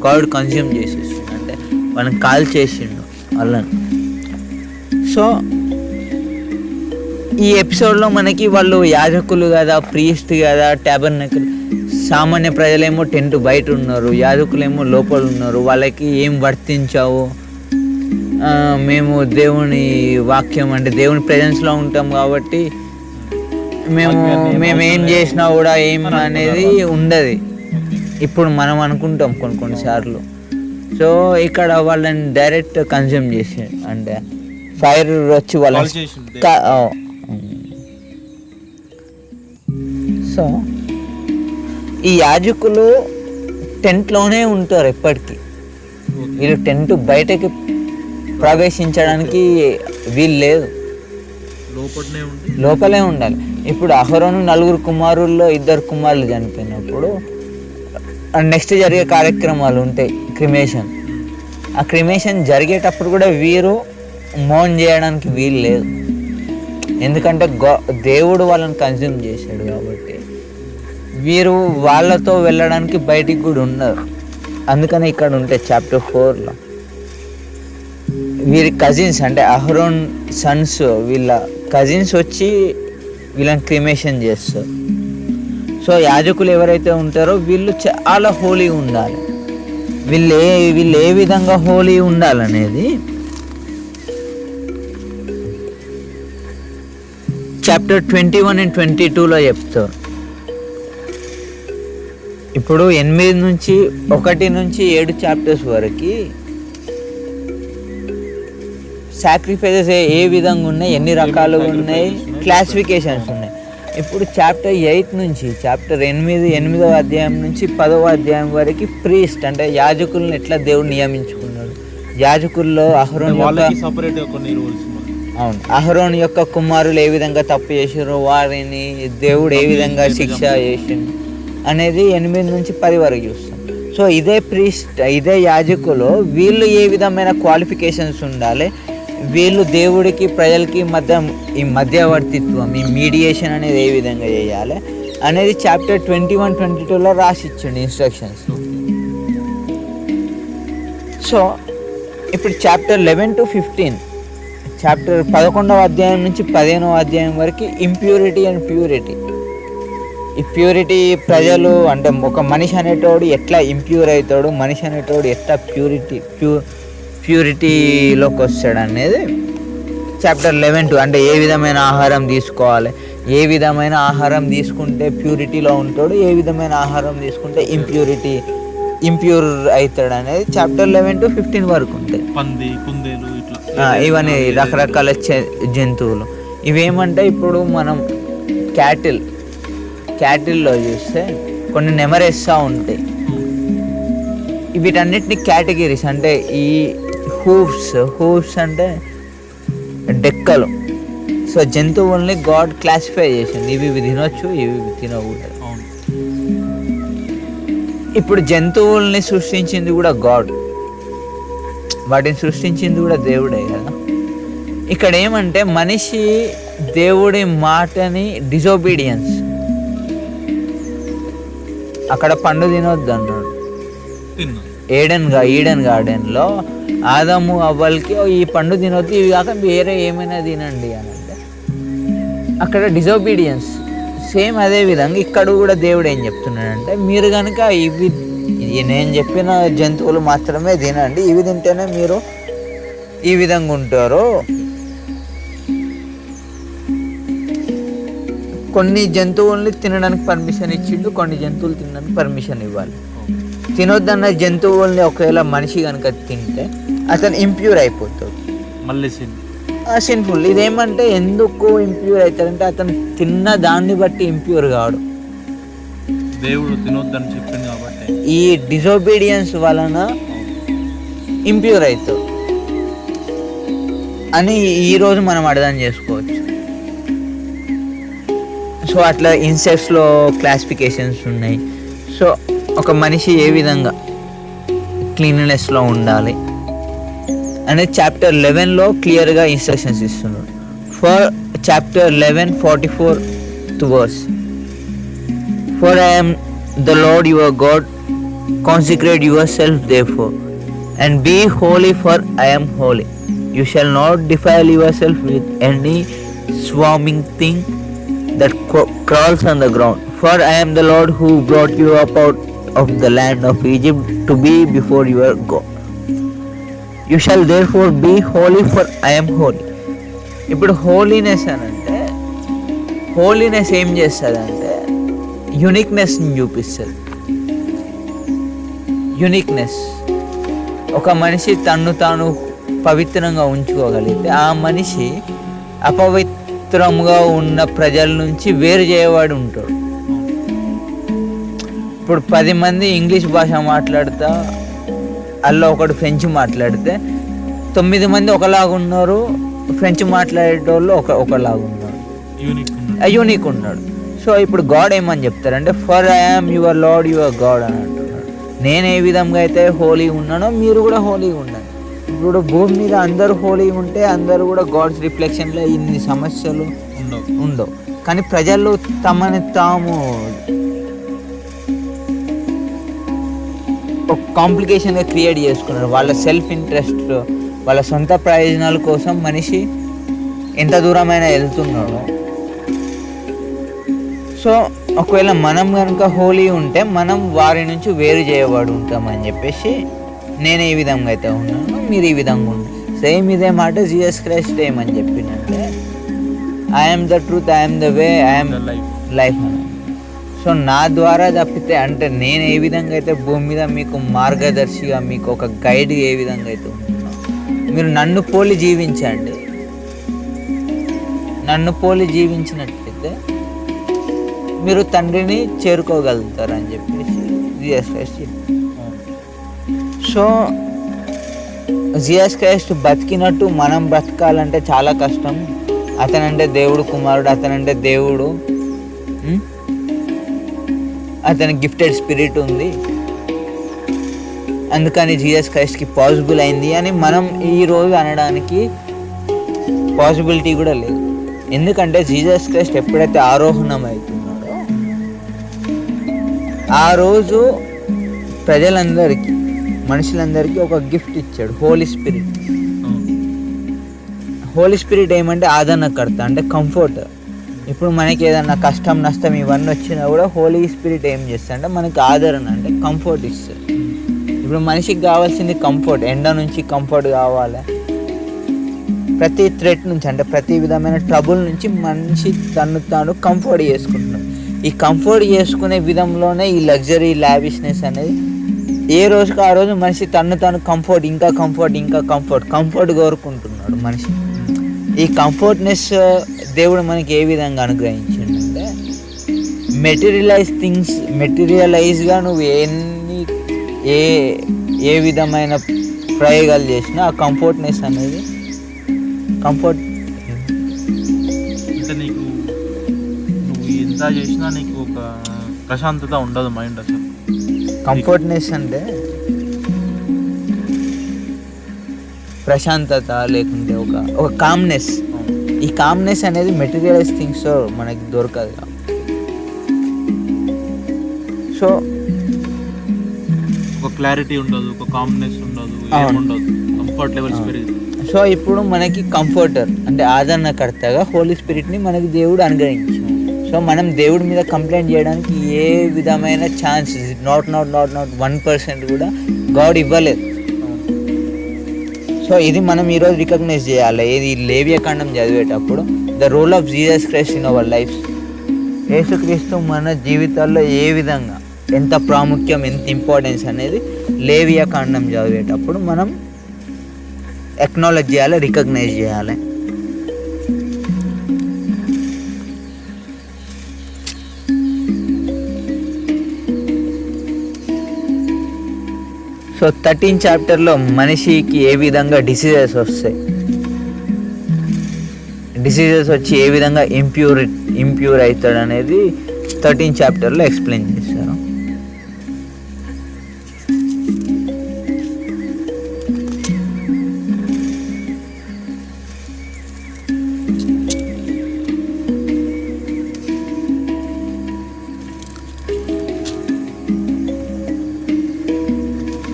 గాడ్ కన్జ్యూమ్ చేసేసిండు, అంటే వాళ్ళని కాల్ చేసిండు వాళ్ళని. సో ఈ ఎపిసోడ్లో మనకి వాళ్ళు యాజకులు కదా, ప్రీస్ట్ కదా, ట్యాబర్నకల్, సామాన్య ప్రజలేమో టెంట్ బయట ఉన్నారు, యాజకులేమో లోపల ఉన్నారు. వాళ్ళకి ఏం వర్తించావు, మేము దేవుని వాక్యం అంటే దేవుని ప్రెజెన్స్లో ఉంటాం కాబట్టి మేము ఏం చేసినా కూడా ఏం అనేది ఉండదు. ఇప్పుడు మనం అనుకుంటాం కొన్నిసార్లు. సో ఇక్కడ వాళ్ళని డైరెక్ట్ కన్జ్యూమ్ చేసి అంటే ఫైర్ వచ్చి వాళ్ళని సో ఈ యాజకులు టెంట్లోనే ఉంటారు ఎప్పటికీ. వీళ్ళు టెంట్ బయటకి ప్రవేశించడానికి వీలు లేదు, లోపలే ఉండాలి. ఇప్పుడు అహరోను 4 కుమారుల్లో 2 కుమారులు చనిపోయినప్పుడు నెక్స్ట్ జరిగే కార్యక్రమాలు ఉంటాయి, క్రిమేషన్. ఆ క్రిమేషన్ జరిగేటప్పుడు కూడా వీరు మౌన్ చేయడానికి వీలు లేదు, ఎందుకంటే దేవుడు వాళ్ళని కన్జ్యూమ్ చేశాడు కాబట్టి వీరు వాళ్ళతో వెళ్ళడానికి బయటికి కూడా ఉన్నారు. అందుకని ఇక్కడ ఉంటే చాప్టర్ 4లో వీరి కజిన్స్ అంటే అహరోన్ సన్స్ వీళ్ళ కజిన్స్ వచ్చి వీళ్ళని క్రిమేషన్ చేస్తారు. సో యాజకులు ఎవరైతే ఉంటారో వీళ్ళు చాలా హోలీ ఉండాలి. వీళ్ళు ఏ విధంగా హోలీ ఉండాలనేది చాప్టర్ 21 and 22లో చెప్తారు. ఇప్పుడు 8 నుంచి 1 నుంచి 7 చాప్టర్స్ వరకు సాక్రిఫైసెస్ ఏ విధంగా ఉన్నాయి, ఎన్ని రకాలుగా ఉన్నాయి, క్లాసిఫికేషన్స్ ఉన్నాయి. ఇప్పుడు చాప్టర్ 8 నుంచి చాప్టర్ 8వ అధ్యాయం నుంచి 10వ అధ్యాయం వరకు ప్రీస్ట్ అంటే యాజకులను ఎట్లా దేవుడు నియమించుకున్నాడు. యాజకుల్లో అహరోన్ అహరోన్ యొక్క కుమారులు ఏ విధంగా తప్పు చేసారో వారిని దేవుడు ఏ విధంగా శిక్ష చేసిండు అనేది 8 నుంచి 10 వరకు చూస్తాం. సో ఇదే ప్రీస్ట్, ఇదే యాజకులు వీళ్ళు ఏ విధమైన క్వాలిఫికేషన్స్ ఉండాలి, వీళ్ళు దేవుడికి ప్రజలకి ఈ మధ్యవర్తిత్వం, ఈ మీడియేషన్ అనేది ఏ విధంగా చేయాలి అనేది చాప్టర్ 21, 22లో రాసి ఇచ్చిండు ఇన్స్ట్రక్షన్స్. సో ఇప్పుడు చాప్టర్ 11 to 15 చాప్టర్ 11వ అధ్యాయం నుంచి 15వ అధ్యాయం వరకు ఇంప్యూరిటీ అండ్ ప్యూరిటీ. ఈ ప్యూరిటీ ప్రజలు అంటే ఒక మనిషి అనేటోడు ఎట్లా ఇంప్యూర్ అవుతాడు, మనిషి అనేటోడు ఎట్లా ప్యూరిటీలోకి వస్తాడు అనేది చాప్టర్ 11 అంటే ఏ విధమైన ఆహారం తీసుకోవాలి, ఏ విధమైన ఆహారం తీసుకుంటే ప్యూరిటీలో ఉంటాడు, ఏ విధమైన ఆహారం తీసుకుంటే ఇంప్యూర్ అవుతాడు అనేది చాప్టర్ 11 to 15 వరకు ఉంటాయి. ఇవన్నీ రకరకాల జంతువులు. ఇవేమంటే ఇప్పుడు మనం క్యాటిల్లో చూస్తే కొన్ని నెమరేస్తూ ఉంటాయి. వీటన్నిటిని కేటగిరీస్ అంటే ఈ హూవ్స్ అంటే డెక్కలు. సో జంతువుల్ని గాడ్ క్లాసిఫై చేసింది, ఇవి తినొచ్చు, ఇవి తినకూడదు. ఇప్పుడు జంతువుల్ని సృష్టించింది కూడా గాడ్, వాటిని సృష్టించింది కూడా దేవుడే కదా. ఇక్కడ ఏమంటే మనిషి దేవుడి మాటని డిజోబీడియన్స్, అక్కడ పండు తినొద్దు అన్నాడు. ఈడెన్ గార్డెన్లో ఆదాము అవ్వలకి ఈ పండు తినొద్దు, ఇవి కాక వేరే ఏమైనా తినండి అని అంటే అక్కడ డిజోబీడియన్స్. సేమ్ అదే విధంగా ఇక్కడ కూడా దేవుడు ఏం చెప్తున్నాడంటే మీరు కనుక ఇవి నేను చెప్పిన జంతువులు మాత్రమే తినండి, ఇవి తింటేనే మీరు ఈ విధంగా ఉంటారు. కొన్ని జంతువుల్ని తినడానికి పర్మిషన్ ఇచ్చిండు, కొన్ని జంతువులు తినడానికి పర్మిషన్ ఇవ్వాలి. తినొద్దన్న జంతువుల్ని ఒకవేళ మనిషి కనుక తింటే అతను ఇంప్యూర్ అయిపోతాడు, మళ్ళీ సిన్ఫుల్. ఇదేమంటే ఎందుకు ఇంప్యూర్ అవుతాడంటే అతను తిన్న దాన్ని బట్టి ఇంప్యూర్ కాడు, దేవుడు తినొద్దని చెప్పింది కాబట్టి ఈ డిజోబీడియన్స్ వలన ఇంప్యూర్ అవుతాడు అని ఈరోజు మనం అర్థం చేసుకోవచ్చు. సో అట్లా ఇన్సెక్ట్స్లో క్లాసిఫికేషన్స్ ఉన్నాయి. సో ఒక మనిషి ఏ విధంగా క్లీన్లీనెస్లో ఉండాలి అనేది చాప్టర్ 11లో క్లియర్గా ఇన్స్ట్రక్షన్స్ ఇస్తున్నాడు. For chapter 11:44 verse, for I am the Lord your God, consecrate yourself therefore and be holy, for I am holy. You shall not defile yourself with any swarming thing that crawls on the ground, for I am the Lord who brought you up out of the land of Egypt to be before your God. You shall therefore be holy, for I am holy. ఇప్పుడు holiness అని అంటే holiness ఏం చేస్తుంది అంటే యూనిక్నెస్ని చూపిస్తుంది. Uniqueness, ఒక మనిషి తన్ను తాను పవిత్రంగా ఉంచుకోగలిగితే ఆ మనిషి అపవిత్రంగా ఉన్న ప్రజల నుంచి వేరు చేయవాడు ఉంటాడు. ఇప్పుడు 10 మంది ఇంగ్లీష్ భాష మాట్లాడుతా అలా ఒకడు ఫ్రెంచ్ మాట్లాడితే 9 మంది ఒకలాగా ఉన్నారు, ఫ్రెంచ్ మాట్లాడేటోళ్ళు ఒకలాగా ఉన్నారు, యూనిక్ ఉన్నాడు. సో ఇప్పుడు గాడ్ ఏమని చెప్తారంటే for I am your lord your God అని అంటున్నాడు. నేను ఏ విధంగా అయితే హోలీ ఉన్నానో మీరు కూడా హోలీగా ఉండండి. ఇప్పుడు భూమి మీద అందరూ హోలీగా ఉంటే అందరూ కూడా గాడ్స్ రిఫ్లెక్షన్లో ఇన్ని సమస్యలు ఉండవు. కానీ ప్రజలు తమని తాము ఒక కాంప్లికేషన్గా క్రియేట్ చేసుకున్నారు. వాళ్ళ సెల్ఫ్ ఇంట్రెస్ట్, వాళ్ళ సొంత ప్రయోజనాల కోసం మనిషి ఎంత దూరమైనా వెళ్తున్నాడు. సో ఒకవేళ మనం కనుక హోలీ ఉంటే మనం వారి నుంచి వేరు చేయబడి ఉంటామని చెప్పేసి నేను ఏ విధంగా అయితే ఉన్నాను మీరు ఈ విధంగా ఉన్నారు. సేమ్ ఇదే మాట జీసస్ క్రైస్ట్ ఏమని చెప్పిందంటే I'm the truth, I'm the way, I'm life అని. సో నా ద్వారా తప్పితే అంటే నేను ఏ విధంగా అయితే భూమి మీద మీకు మార్గదర్శిగా మీకు ఒక గైడ్ ఏ విధంగా అయితే ఉంటున్నా మీరు నన్ను పోలి జీవించండి. నన్ను పోలి జీవించినట్లయితే మీరు తండ్రిని చేరుకోగలుగుతారు అని చెప్పేసి జీసస్ క్రైస్ట్ చెప్తారు. సో జీసస్ క్రైస్ట్ బతికినట్టు మనం బ్రతకాలంటే చాలా కష్టం. అతనంటే దేవుడు కుమారుడు, అతనంటే దేవుడు, అతని గిఫ్టెడ్ స్పిరిట్ ఉంది, అందుకని జీసస్ క్రైస్ట్కి పాసిబుల్ అయింది అని మనం ఈరోజు అనడానికి పాసిబిలిటీ కూడా లేదు. ఎందుకంటే జీసస్ క్రైస్ట్ ఎప్పుడైతే ఆరోహణం అవుతున్నాడో ఆ రోజు ప్రజలందరికీ మనుషులందరికీ ఒక గిఫ్ట్ ఇచ్చాడు, హోలీ స్పిరిట్. హోలీ స్పిరిట్ ఏమంటే ఆదరణకర్త, అంటే కంఫర్ట్. ఇప్పుడు మనకి ఏదన్నా కష్టం నష్టం ఇవన్నీ వచ్చినా కూడా హోలీ స్పిరిట్ ఏం చేస్తుంది అంటే మనకి ఆదరణ అంటే కంఫర్ట్ ఇస్తుంది. ఇప్పుడు మనిషికి కావాల్సింది కంఫర్ట్, ఎండ నుంచి కంఫర్ట్ కావాలి, ప్రతి థ్రెట్ నుంచి అంటే ప్రతి విధమైన ట్రబుల్ నుంచి మనిషి తను తాను కంఫర్ట్ చేసుకుంటున్నాడు. ఈ కంఫర్ట్ చేసుకునే విధంలోనే ఈ లగ్జరీ లావిష్నెస్ అనేది ఏ రోజుకి ఆ రోజు మనిషి తను తాను కంఫర్ట్ ఇంకా కంఫర్ట్ ఇంకా కంఫర్ట్ కోరుకుంటున్నాడు మనిషి. ఈ కంఫర్ట్నెస్ దేవుడు మనకి ఏ విధంగా అనుగ్రహించిందంటే మెటీరియలైజ్గా నువ్వు ఏ విధమైన ప్రయోగాలు చేసినా ఆ కంఫర్ట్నెస్ అనేది కంఫర్ట్ అంటే నీకు నువ్వు ఎంత చేసినా నీకు ఒక ప్రశాంతత ఉండదు మైండ్ అసలు. కంఫర్ట్నెస్ అంటే ప్రశాంతత లేకుంటే ఒక కామ్నెస్. ఈ కామ్నెస్ అనేది మెటీరియలైజ్ థింగ్స్ మనకి దొరకదు. సో ఒక క్లారిటీ ఉండదు, ఒక కామ్నెస్ ఉండదు, ఏముండదు, కంఫర్ట్ లెవెల్స్ పెరిగింది. సో ఇప్పుడు మనకి కంఫర్టర్ అంటే ఆదరణకర్తగా హోలీ స్పిరిట్ని మనకి దేవుడు అనుగ్రహించాడు. సో మనం దేవుడి మీద కంప్లైంట్ చేయడానికి ఏ విధమైన ఛాన్స్ నాట్ 1% కూడా గాడ్ ఇవ్వలేదు. సో ఇది మనం ఈరోజు రికగ్నైజ్ చేయాలి. ఇది లేవియకాండం చదివేటప్పుడు the role of Jesus Christ in our life. యేసుక్రీస్తు మన జీవితాల్లో ఏ విధంగా ఎంత ప్రాముఖ్యం, ఎంత ఇంపార్టెన్స్ అనేది లేవియకాండం చదివేటప్పుడు మనం ఎక్నాలెడ్జ్ చేయాలి, రికగ్నైజ్ చేయాలి. సో 13 చాప్టర్లో మనిషికి ఏ విధంగా డిసీజెస్ వస్తాయి, డిసీజెస్ వచ్చి ఏ విధంగా ఇంప్యూర్ అవుతాడు అనేది 13 చాప్టర్లో ఎక్స్ప్లెయిన్ చేశారు.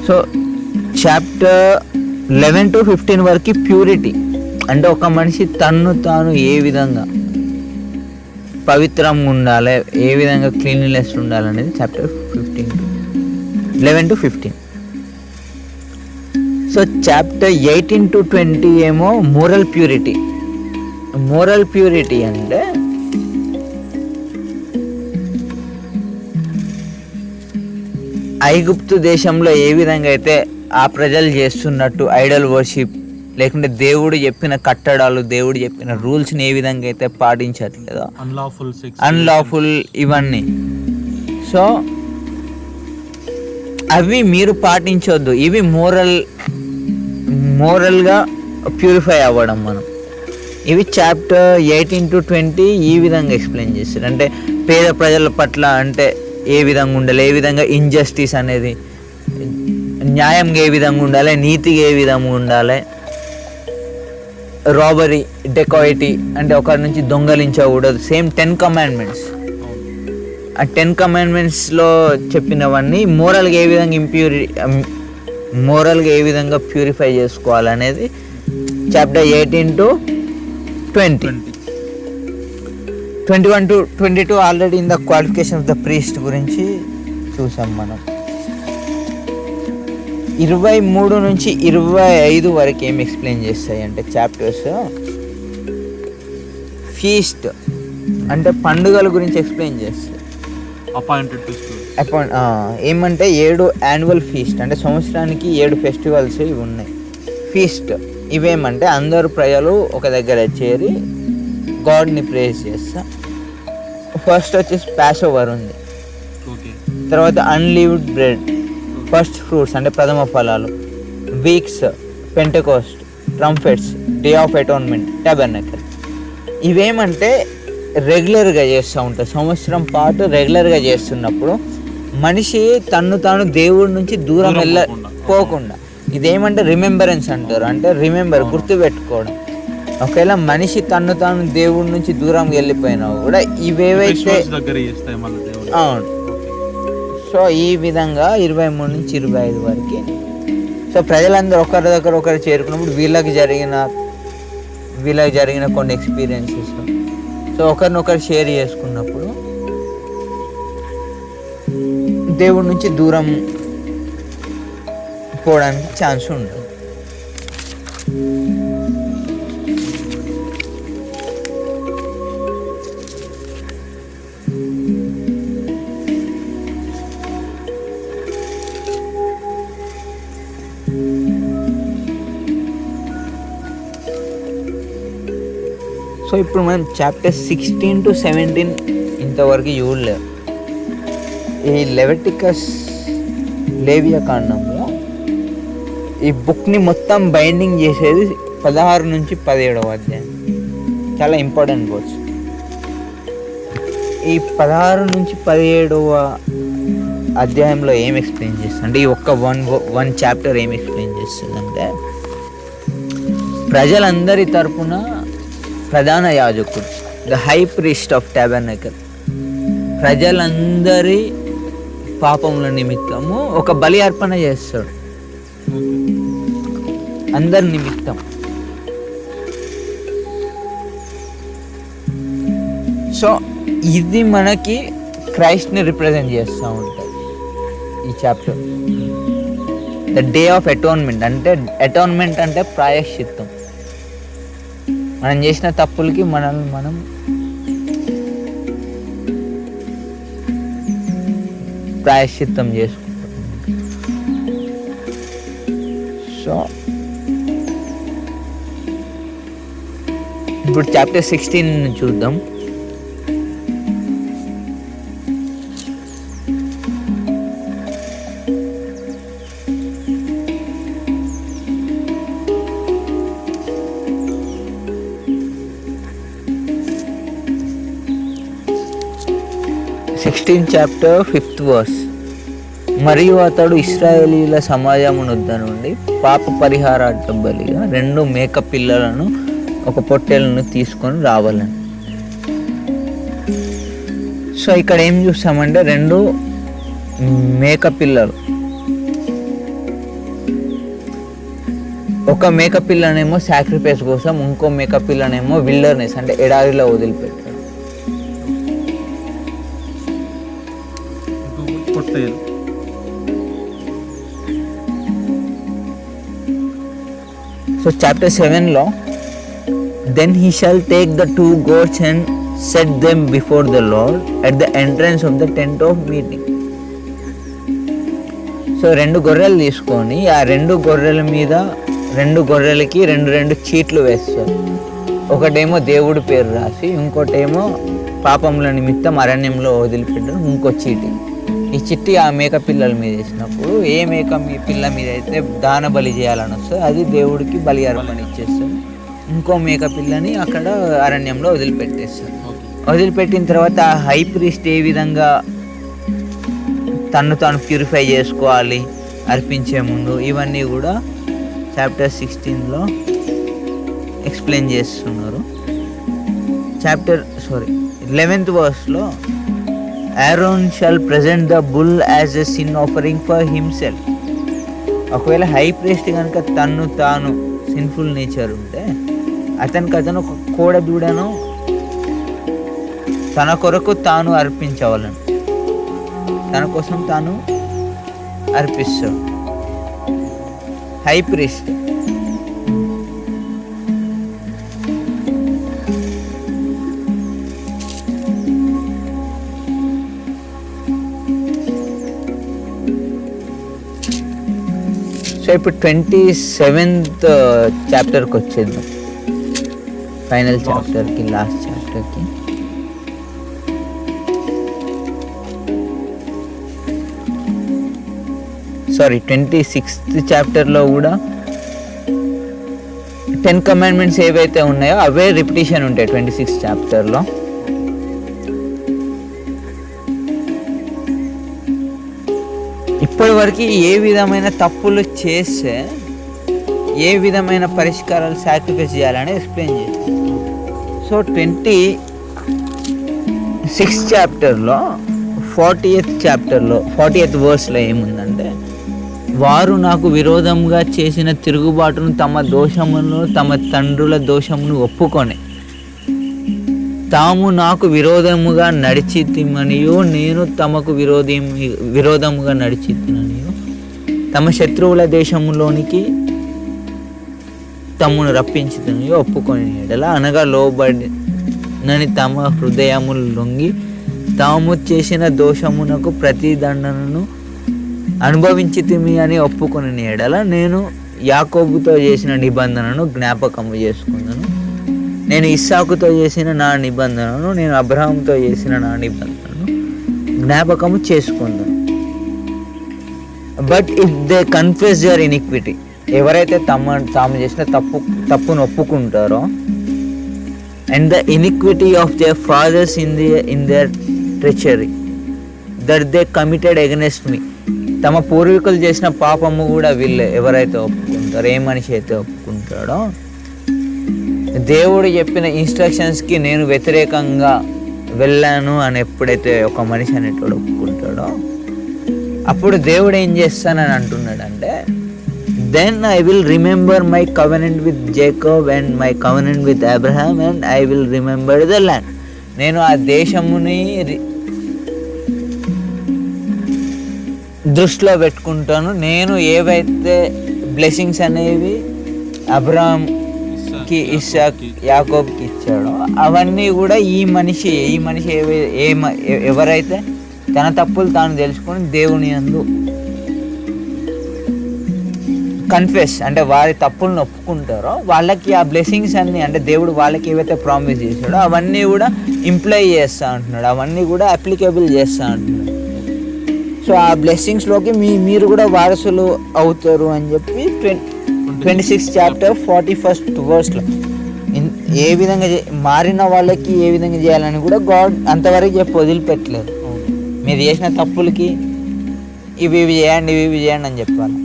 సో చాప్టర్ 11 to 15 వరకు ప్యూరిటీ అంటే ఒక మనిషి తన్ను తాను ఏ విధంగా పవిత్రంగా ఉండాలి, ఏ విధంగా క్లీన్లీనెస్ ఉండాలనేది chapter 11 to 15. So chapter 18 to 20 ఏమో మోరల్ ప్యూరిటీ. మోరల్ ప్యూరిటీ అంటే ఐగుప్తు దేశంలో ఏ విధంగా అయితే ఆ ప్రజలు చేస్తున్నట్టు ఐడల్ వర్షిప్ లేకుంటే దేవుడు చెప్పిన కట్టడాలు, దేవుడు చెప్పిన రూల్స్ని ఏ విధంగా అయితే పాటించట్లేదో, అన్లాఫుల్ ఇవన్నీ. సో అవి మీరు పాటించొద్దు. ఇవి మోరల్గా ప్యూరిఫై అవ్వడం మనం. ఇవి చాప్టర్ 18 to 20 ఈ విధంగా ఎక్స్ప్లెయిన్ చేస్తారు. అంటే పేద ప్రజల పట్ల అంటే ఏ విధంగా ఉండాలి, ఏ విధంగా ఇంజస్టిస్ అనేది, న్యాయంగా ఏ విధంగా ఉండాలి, నీతిగా ఏ విధంగా ఉండాలి, రాబరీ, డెకాయిటీ అంటే ఒకరి నుంచి దొంగలించకూడదు. Same 10 commandments. ఆ 10 commandmentsలో చెప్పినవన్నీ మోరల్గా ఏ విధంగా ప్యూరిఫై చేసుకోవాలనేది chapter 18 to 20. 21 to 22 already in the qualification of the priest గురించి చూసాం మనం. 23 నుంచి 25 వరకు ఏం ఎక్స్ప్లెయిన్ చేస్తాయి అంటే చాప్టర్స్ ఫీస్ట్ అంటే పండుగల గురించి ఎక్స్ప్లెయిన్ చేస్తాయి. ఏమంటే 7 యాన్యువల్ ఫీస్ట్ అంటే సంవత్సరానికి 7 ఫెస్టివల్స్ ఇవి ఉన్నాయి. ఫీస్ట్ ఇవేమంటే అందరు ప్రజలు ఒక దగ్గర చేరి గాడ్ని ప్రేజ్ చేస్తా. ఫస్ట్ వచ్చేసి పాస్ ఓవర్ ఉంది, తర్వాత అన్లీవ్డ్ బ్రెడ్, ఫస్ట్ ఫ్రూట్స్ అంటే ప్రథమ ఫలాలు, weeks, Pentecost, trumpets, day of atonement, tabernacle. ఇవేమంటే రెగ్యులర్గా చేస్తూ ఉంటారు. సంవత్సరం పాటు రెగ్యులర్గా చేస్తున్నప్పుడు మనిషి తను తాను దేవుడి నుంచి దూరం పోకుండా ఇదేమంటే రిమెంబరెన్స్ అంటారు. అంటే రిమెంబర్ గుర్తుపెట్టుకోవడం. ఒకవేళ మనిషి తను తాను దేవుడి నుంచి దూరం వెళ్ళిపోయినా కూడా ఇవేవైతే అవును. సో ఈ విధంగా 23 నుంచి 25 వరకు సో ప్రజలందరూ ఒకరి దగ్గర ఒకరు చేరుకున్నప్పుడు వీళ్ళకి జరిగిన కొన్ని ఎక్స్పీరియన్సెస్ సో ఒకరినొకరు షేర్ చేసుకున్నప్పుడు దేవుడి నుంచి దూరం పోవడానికి ఛాన్స్ ఉండదు. సో ఇప్పుడు మనం చాప్టర్ 16 to 17 ఇంతవరకు చూడలేదు. ఈ లెవిటికస్ లేవియా కాండంలో ఈ బుక్ని మొత్తం బైండింగ్ చేసేది 16 నుంచి 17వ అధ్యాయం. చాలా ఇంపార్టెంట్ వర్డ్స్. ఈ 16 నుంచి 17వ అధ్యాయంలో ఏం ఎక్స్ప్లెయిన్ చేస్తుంది అంటే ఈ ఒక్క వన్ చాప్టర్ ఏం ఎక్స్ప్లెయిన్ చేస్తుందంటే ప్రజలందరి తరపున ప్రధాన యాజకుడు, the high priest of tabernacle, ప్రజలందరి పాపముల నిమిత్తము ఒక బలి అర్పణ చేస్తాడు అందరి నిమిత్తం. సో ఇది మనకి క్రైస్ట్ని రిప్రజెంట్ చేస్తూ ఉంటుంది ఈ chapter. The day of atonement అంటే అటోన్మెంట్ అంటే ప్రాయశ్చిత్తం. మనం చేసిన తప్పులకి మనల్ని మనం ప్రాయశ్చిత్తం చేసుకుంటాం. సో ఇప్పుడు చాప్టర్ 16 చూద్దాం. Chapter 5th verse. మరియు అతడు ఇశ్రాయేలీల సమాజమునొద్ద నుండి పాప పరిహారార్థ బలిగా 2 మేక పిల్లలను 1 పొట్టేలును తీసుకొని రావాలని. సో ఇక్కడ ఏం చూస్తామంటే 2 మేక పిల్లలు, ఒక మేక పిల్లనేమో సాక్రిఫైస్ కోసం, ఇంకో మేక పిల్లనేమో విల్డర్నెస్ అంటే ఎడారిలో వదిలిపెట్టాడు. సో చాప్టర్ 7లో then he shall take the 2 goats and set them before the Lord at the entrance of the tent of meeting. So 2 గొర్రెలు తీసుకొని ఆ 2 గొర్రెల మీద 2 గొర్రెలకి 2 చీట్లు వేస్తారు. ఒకటేమో దేవుడి పేరు రాసి, ఇంకోటేమో పాపముల నిమిత్తం అరణ్యంలో వదిలిపెట్టడం ఇంకో చీటి. ఈ చిట్టి ఆ మేక పిల్లల మీద వేసినప్పుడు ఏ మేక పిల్ల మీద అయితే దాన బలి చేయాలని వస్తుంది అది దేవుడికి బలి అర్పణ ఇచ్చేస్తారు. ఇంకో మేక పిల్లని అక్కడ అరణ్యంలో వదిలిపెట్టేస్తారు. వదిలిపెట్టిన తర్వాత ఆ హై ప్రీస్ట్ ఏ విధంగా తను తాను ప్యూరిఫై చేసుకోవాలి అర్పించే ముందు, ఇవన్నీ కూడా చాప్టర్ 16లో ఎక్స్ప్లెయిన్ చేస్తున్నారు. 11th verseలో Aaron shall present the bull as a sin offering for himself. ఒకవేళ హై ప్రీస్ట్ కనుక తను తాను సిన్ఫుల్ నేచర్ ఉంటే అతను ఒక కోడ దూడను తన కొరకు తాను అర్పించవాలను, తన కోసం తాను అర్పిస్తాడు హై ప్రీస్ట్. సో ఇప్పుడు 27th చాప్టర్కి వచ్చేద్దాం, ఫైనల్ చాప్టర్కి, లాస్ట్ చాప్టర్కి. సారీ 26th చాప్టర్లో కూడా 10 కమాండ్మెంట్స్ ఏవైతే ఉన్నాయో అవే రిపిటిషన్ ఉంటాయి 26th చాప్టర్లో. ఇప్పటి వరకు ఏ విధమైన తప్పులు చేస్తే ఏ విధమైన పరిష్కారాలు సాక్రిఫైస్ చేయాలని ఎక్స్ప్లెయిన్ చేస్తాం. సో 26th చాప్టర్లో 40th verseలో ఏముందంటే, వారు నాకు విరోధంగా చేసిన తిరుగుబాటును తమ దోషమును తమ తండ్రుల దోషమును ఒప్పుకొని తాము నాకు విరోధముగా నడిచితిమనియో నేను తమకు విరోధముగా నడిచితిననియో తమ శత్రువుల దేశములోనికి తమను రప్పించుతనియో ఒప్పుకొని ఎడల అనగా లోబడినని తమ హృదయములు లొంగి తాము చేసిన దోషమునకు ప్రతిదండనను అనుభవించితిమి అని ఒప్పుకొని ఎడల నేను యాకోబుతో చేసిన నిబంధనను జ్ఞాపకము చేసుకున్నాను, నేను ఇస్సాకుతో చేసిన నా నిబంధనను, నేను అబ్రహాంతో చేసిన నా నిబంధనను జ్ఞాపకము చేసుకుందాను. But if they confess their iniquity, ఎవరైతే తాము చేసిన తప్పును ఒప్పుకుంటారో, and the iniquity of their fathers in their treachery that they committed against me, తమ పూర్వీకులు చేసిన పాపము కూడా వీళ్ళు ఎవరైతే ఒప్పుకుంటారో, ఏ మనిషి అయితే ఒప్పుకుంటాడో, దేవుడు చెప్పిన ఇన్స్ట్రక్షన్స్కి నేను వ్యతిరేకంగా వెళ్ళాను అని ఎప్పుడైతే ఒక మనిషి అనేటోడు ఒప్పుకుంటాడో, అప్పుడు దేవుడు ఏం చేస్తానని అంటున్నాడంటే, then I will remember my covenant with Jacob and my covenant with Abraham and I will remember the land. నేను ఆ దేశముని దృష్టిలో పెట్టుకుంటాను. నేను ఏవైతే బ్లెస్సింగ్స్ అనేవి అబ్రహాంకి, ఇస్సాక్, యాకోబ్కి ఇచ్చాడో అవన్నీ కూడా ఈ మనిషి ఎవరైతే తన తప్పులు తాను తెలుసుకొని దేవుని యందు కన్ఫెస్ అంటే వారి తప్పులను ఒప్పుకుంటారో వాళ్ళకి ఆ బ్లెస్సింగ్స్ అన్నీ, అంటే దేవుడు వాళ్ళకి ఏవైతే ప్రామిస్ చేశాడో అవన్నీ కూడా ఇంప్లై చేస్తూ ఉంటున్నాడు, అవన్నీ కూడా అప్లికేబుల్ చేస్తూ ఉంటున్నాడు. సో ఆ బ్లెస్సింగ్స్లోకి మీరు కూడా వారసులు అవుతారు అని చెప్పి 26th చాప్టర్ 41st verseలో ఏ విధంగా మారిన వాళ్ళకి ఏ విధంగా చేయాలని కూడా గాడ్ అంతవరకు చెప్పి వదిలిపెట్టలేదు. మీరు చేసిన తప్పులకి ఇవి చేయండి అని చెప్పాలి.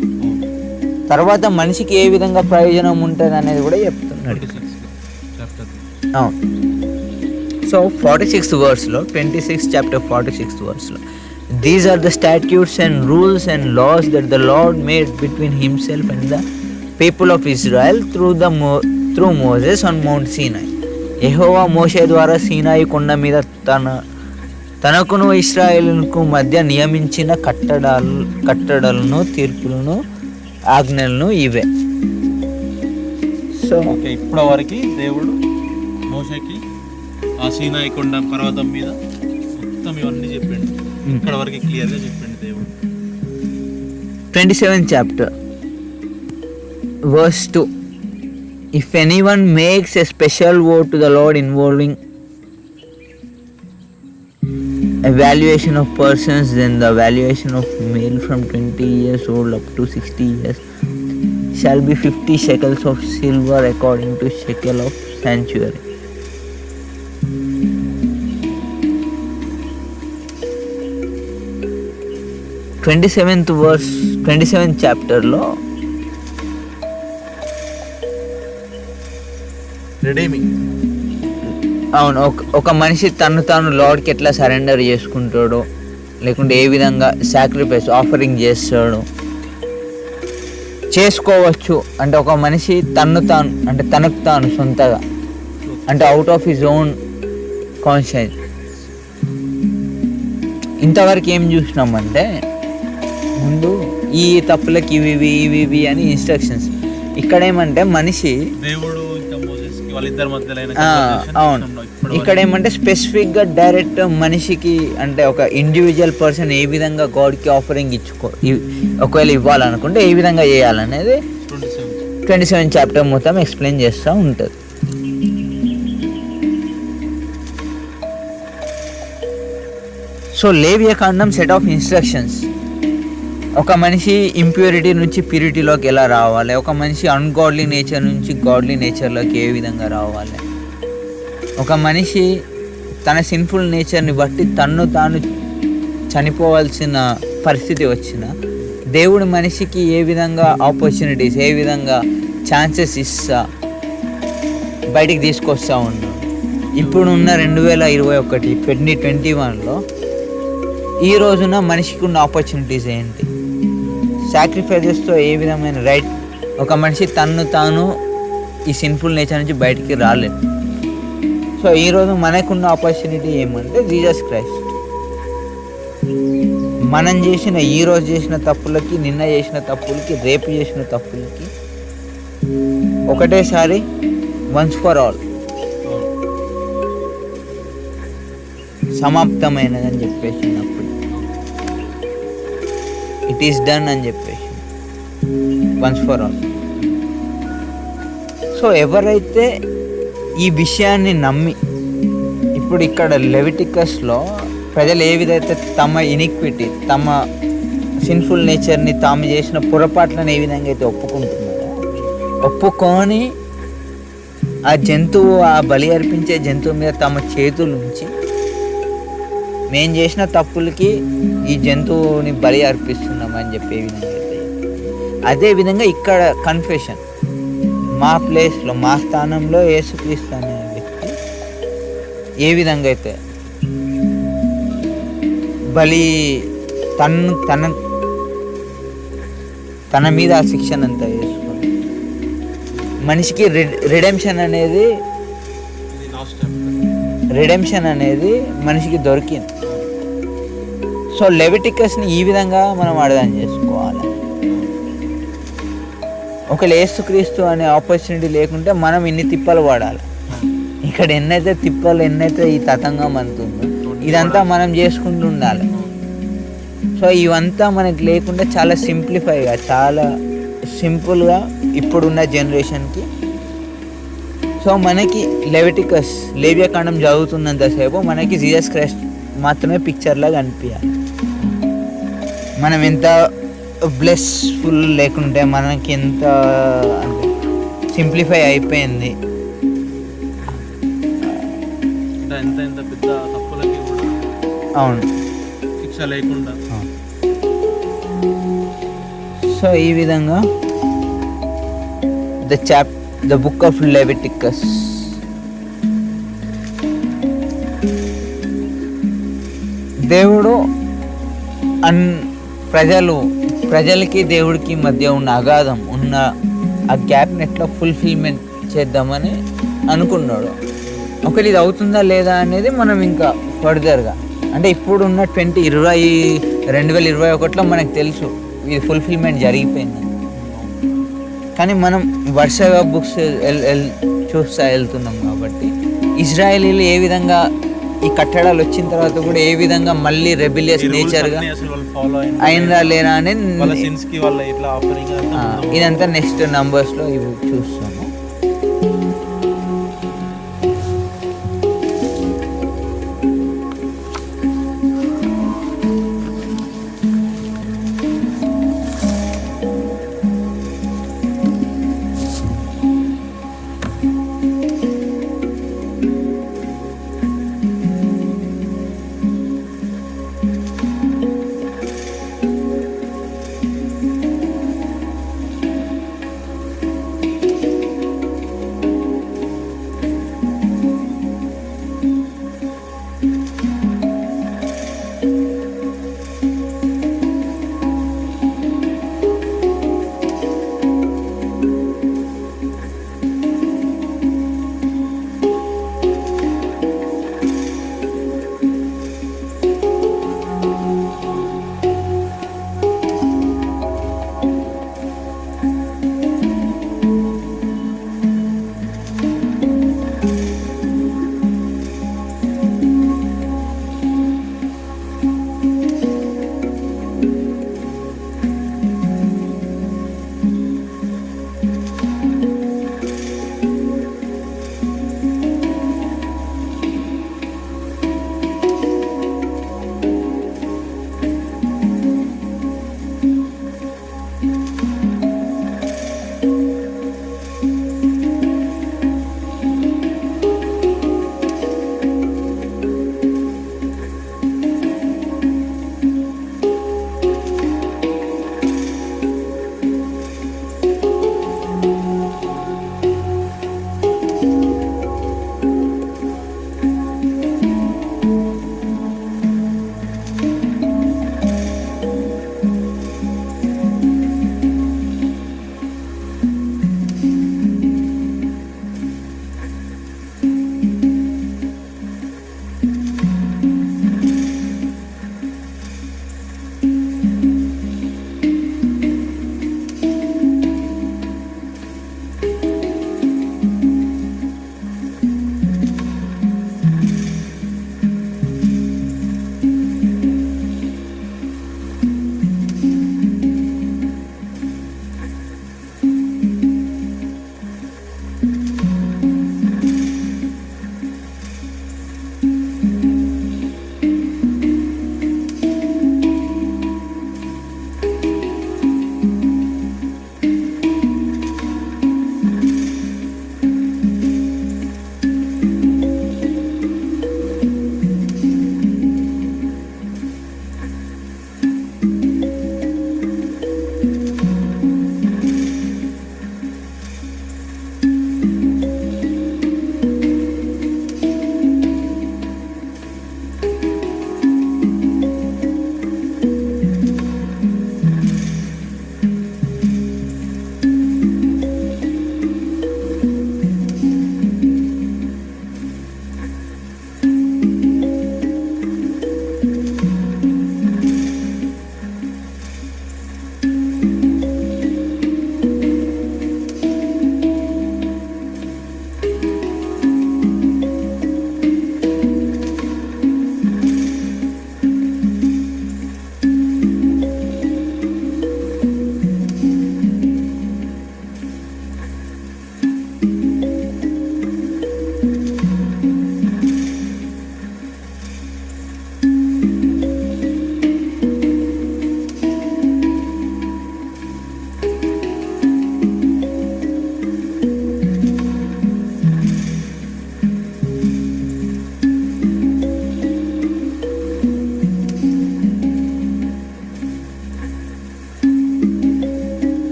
తర్వాత మనిషికి ఏ విధంగా ప్రయోజనం ఉంటుంది అనేది కూడా చెప్తున్నాడు. So 46th verseలో 26th chapter 46th verseలో, these are the statutes and rules and laws that the Lord made between himself and the people of Israel through Moses on Mount Sinai. యెహోవా మోషే ద్వారా సీనాయి కొండ మీద తనకును ఇశ్రాయేలుకు మధ్య నియమించిన కట్టడలను తీర్పులను ఆజ్ఞలను ఇవే. సో ఇప్పటి వరకు దేవుడు మోషేకి ఆ సీనాయి కొండ పర్వతం మీద మొత్తం ఇవన్నీ చెప్పిండు. ఇక్కడ వరకు క్లియర్గా చెప్పిండు దేవుడు. 27th chapter verse 2, if anyone makes a special vow to the Lord involving evaluation of persons, then the valuation of male from 20 years old up to 60 years shall be 50 shekels of silver according to shekel of sanctuary. verse 27th chapter లో redeeming. అవును, ఒక మనిషి తను తాను లార్డ్కి ఎట్లా surrender చేసుకుంటాడో, లేకుంటే ఏ విధంగా sacrifice offering చేస్తాడో చేసుకోవచ్చు. అంటే ఒక మనిషి తనకు తాను సొంతగా, అంటే out of his own conscience. ఇంతవరకు ఏం చూసినామంటే ముందు ఈ తప్పులకి ఇవి అని ఇన్స్ట్రక్షన్స్. ఇక్కడ ఏమంటే మనిషి దేవుడు ఇంకా మోసెస్కి వాళ్ళిద్దరి మధ్యలో అవును, ఇక్కడ ఏమంటే స్పెసిఫిక్గా డైరెక్ట్ మనిషికి, అంటే ఒక ఇండివిజువల్ పర్సన్ ఏ విధంగా గాడ్కి ఆఫరింగ్ ఒకవేళ ఇవ్వాలనుకుంటే ఏ విధంగా చేయాలనేది 27 చాప్టర్ మొత్తం ఎక్స్ప్లెయిన్ చేస్తూ ఉంటుంది. సో లేవియకాండం సెట్ ఆఫ్ ఇన్స్ట్రక్షన్స్. ఒక మనిషి ఇంప్యూరిటీ నుంచి ప్యూరిటీలోకి ఎలా రావాలి, ఒక మనిషి అన్గాడ్లీ నేచర్ నుంచి గాడ్లీ నేచర్లోకి ఏ విధంగా రావాలి, ఒక మనిషి తన సిన్ఫుల్ నేచర్ని బట్టి తాను చనిపోవాల్సిన పరిస్థితి వచ్చిన దేవుడు మనిషికి ఏ విధంగా ఆపర్చునిటీస్, ఏ విధంగా ఛాన్సెస్ ఇస్తా బయటికి తీసుకొస్తూ ఉన్నాడు. ఇప్పుడున్న 2021 2021లో ఈ రోజున మనిషికి ఉన్న ఆపర్చునిటీస్ ఏంటి, సాక్రిఫైజెస్తో ఏ విధమైన రైట్, ఒక మనిషి తాను ఈ సిన్ఫుల్ నేచర్ నుంచి బయటికి రాలేదు. సో ఈరోజు మనకున్న ఆపర్చునిటీ ఏమంటే జీసస్ క్రైస్ట్. మనం ఈరోజు చేసిన తప్పులకి, నిన్న చేసిన తప్పులకి, రేపు చేసిన తప్పులకి ఒకటేసారి వన్స్ ఫర్ ఆల్ సమాప్తమైనదని చెప్పేసినప్పుడు, ఇట్ ఈస్ డన్ అని చెప్పేసి వన్స్ ఫర్ ఆల్. సో ఎవరైతే ఈ విషయాన్ని నమ్మి, ఇప్పుడు ఇక్కడ లెవిటికస్లో ప్రజలు ఏ విధంగా తమ ఇనిక్విటీ, తమ సిన్ఫుల్ నేచర్ని, తాము చేసిన పొరపాట్లను ఏ విధంగా అయితే ఒప్పుకుంటున్నారో, ఒప్పుకొని ఆ జంతువు, ఆ బలి అర్పించే జంతువు మీద తమ చేతులు ఉంచి మేము చేసిన తప్పులకి ఈ జంతువుని బలి అర్పిస్తున్నామని చెప్పే విధంగా అయితే, అదేవిధంగా ఇక్కడ కన్ఫెషన్, మా ప్లేస్లో, మా స్థానంలో యేసుక్రీస్తు అనే వ్యక్తి ఏ విధంగా అయితే బలి తన మీద ఆ శిక్షణ అంతా వేసుకొని మనిషికి రిడెంప్షన్ అనేది మనిషికి దొరికింది. సో లెవిటికస్ని ఈ విధంగా మనం అర్థం చేసుకోవాలి. ఒకవేళ యేసుక్రీస్తు అనే ఆపర్చునిటీ లేకుంటే మనం ఇన్ని తిప్పలు పడాలి. ఇక్కడ ఎన్నైతే ఈ తతంగం అంతుందో ఇదంతా మనం చేసుకుంటూ ఉండాలి. సో ఇవంతా మనకి లేకుండా చాలా సింప్లిఫైగా, చాలా సింపుల్గా ఇప్పుడున్న జనరేషన్కి, సో మనకి లేవియకాండం చదువుతున్నంతసేపు మనకి జీసస్ క్రైస్ట్ మాత్రమే పిక్చర్లా కనిపించాలి. మనం ఎంత బ్లెస్ఫుల్ లేకుంటే మనకి ఎంత అంటే సింప్లిఫై అయిపోయింది. ఎంత పెద్ద తప్పులకి కూడా అవును శిక్ష లేకుండా. సో ఈ విధంగా ద బుక్ ఆఫ్ లెవిటికస్ దేవుడు ప్రజలకి దేవుడికి మధ్య ఉన్న అగాధం, ఉన్న ఆ గ్యాప్ని ఎట్లా ఫుల్ఫిల్మెంట్ చేద్దామని అనుకున్నాడు. ఒకవేళ ఇది అవుతుందా లేదా అనేది మనం ఇంకా ఫర్దర్గా, అంటే ఇప్పుడున్న 2021లో మనకు తెలుసు ఇది ఫుల్ఫిల్మెంట్ జరిగిపోయింది. కానీ మనం వరుసగా బుక్స్ చూస్తూ వెళ్తున్నాం కాబట్టి ఇజ్రాయేలీలు ఏ విధంగా ఈ కట్టడాలు వచ్చిన తర్వాత కూడా ఏ విధంగా మళ్ళీ రెబిలియస్ నేచర్గా అయినరా లేరా అనేది ఇదంతా నెక్స్ట్ నంబర్స్లో ఇవి చూస్తాము.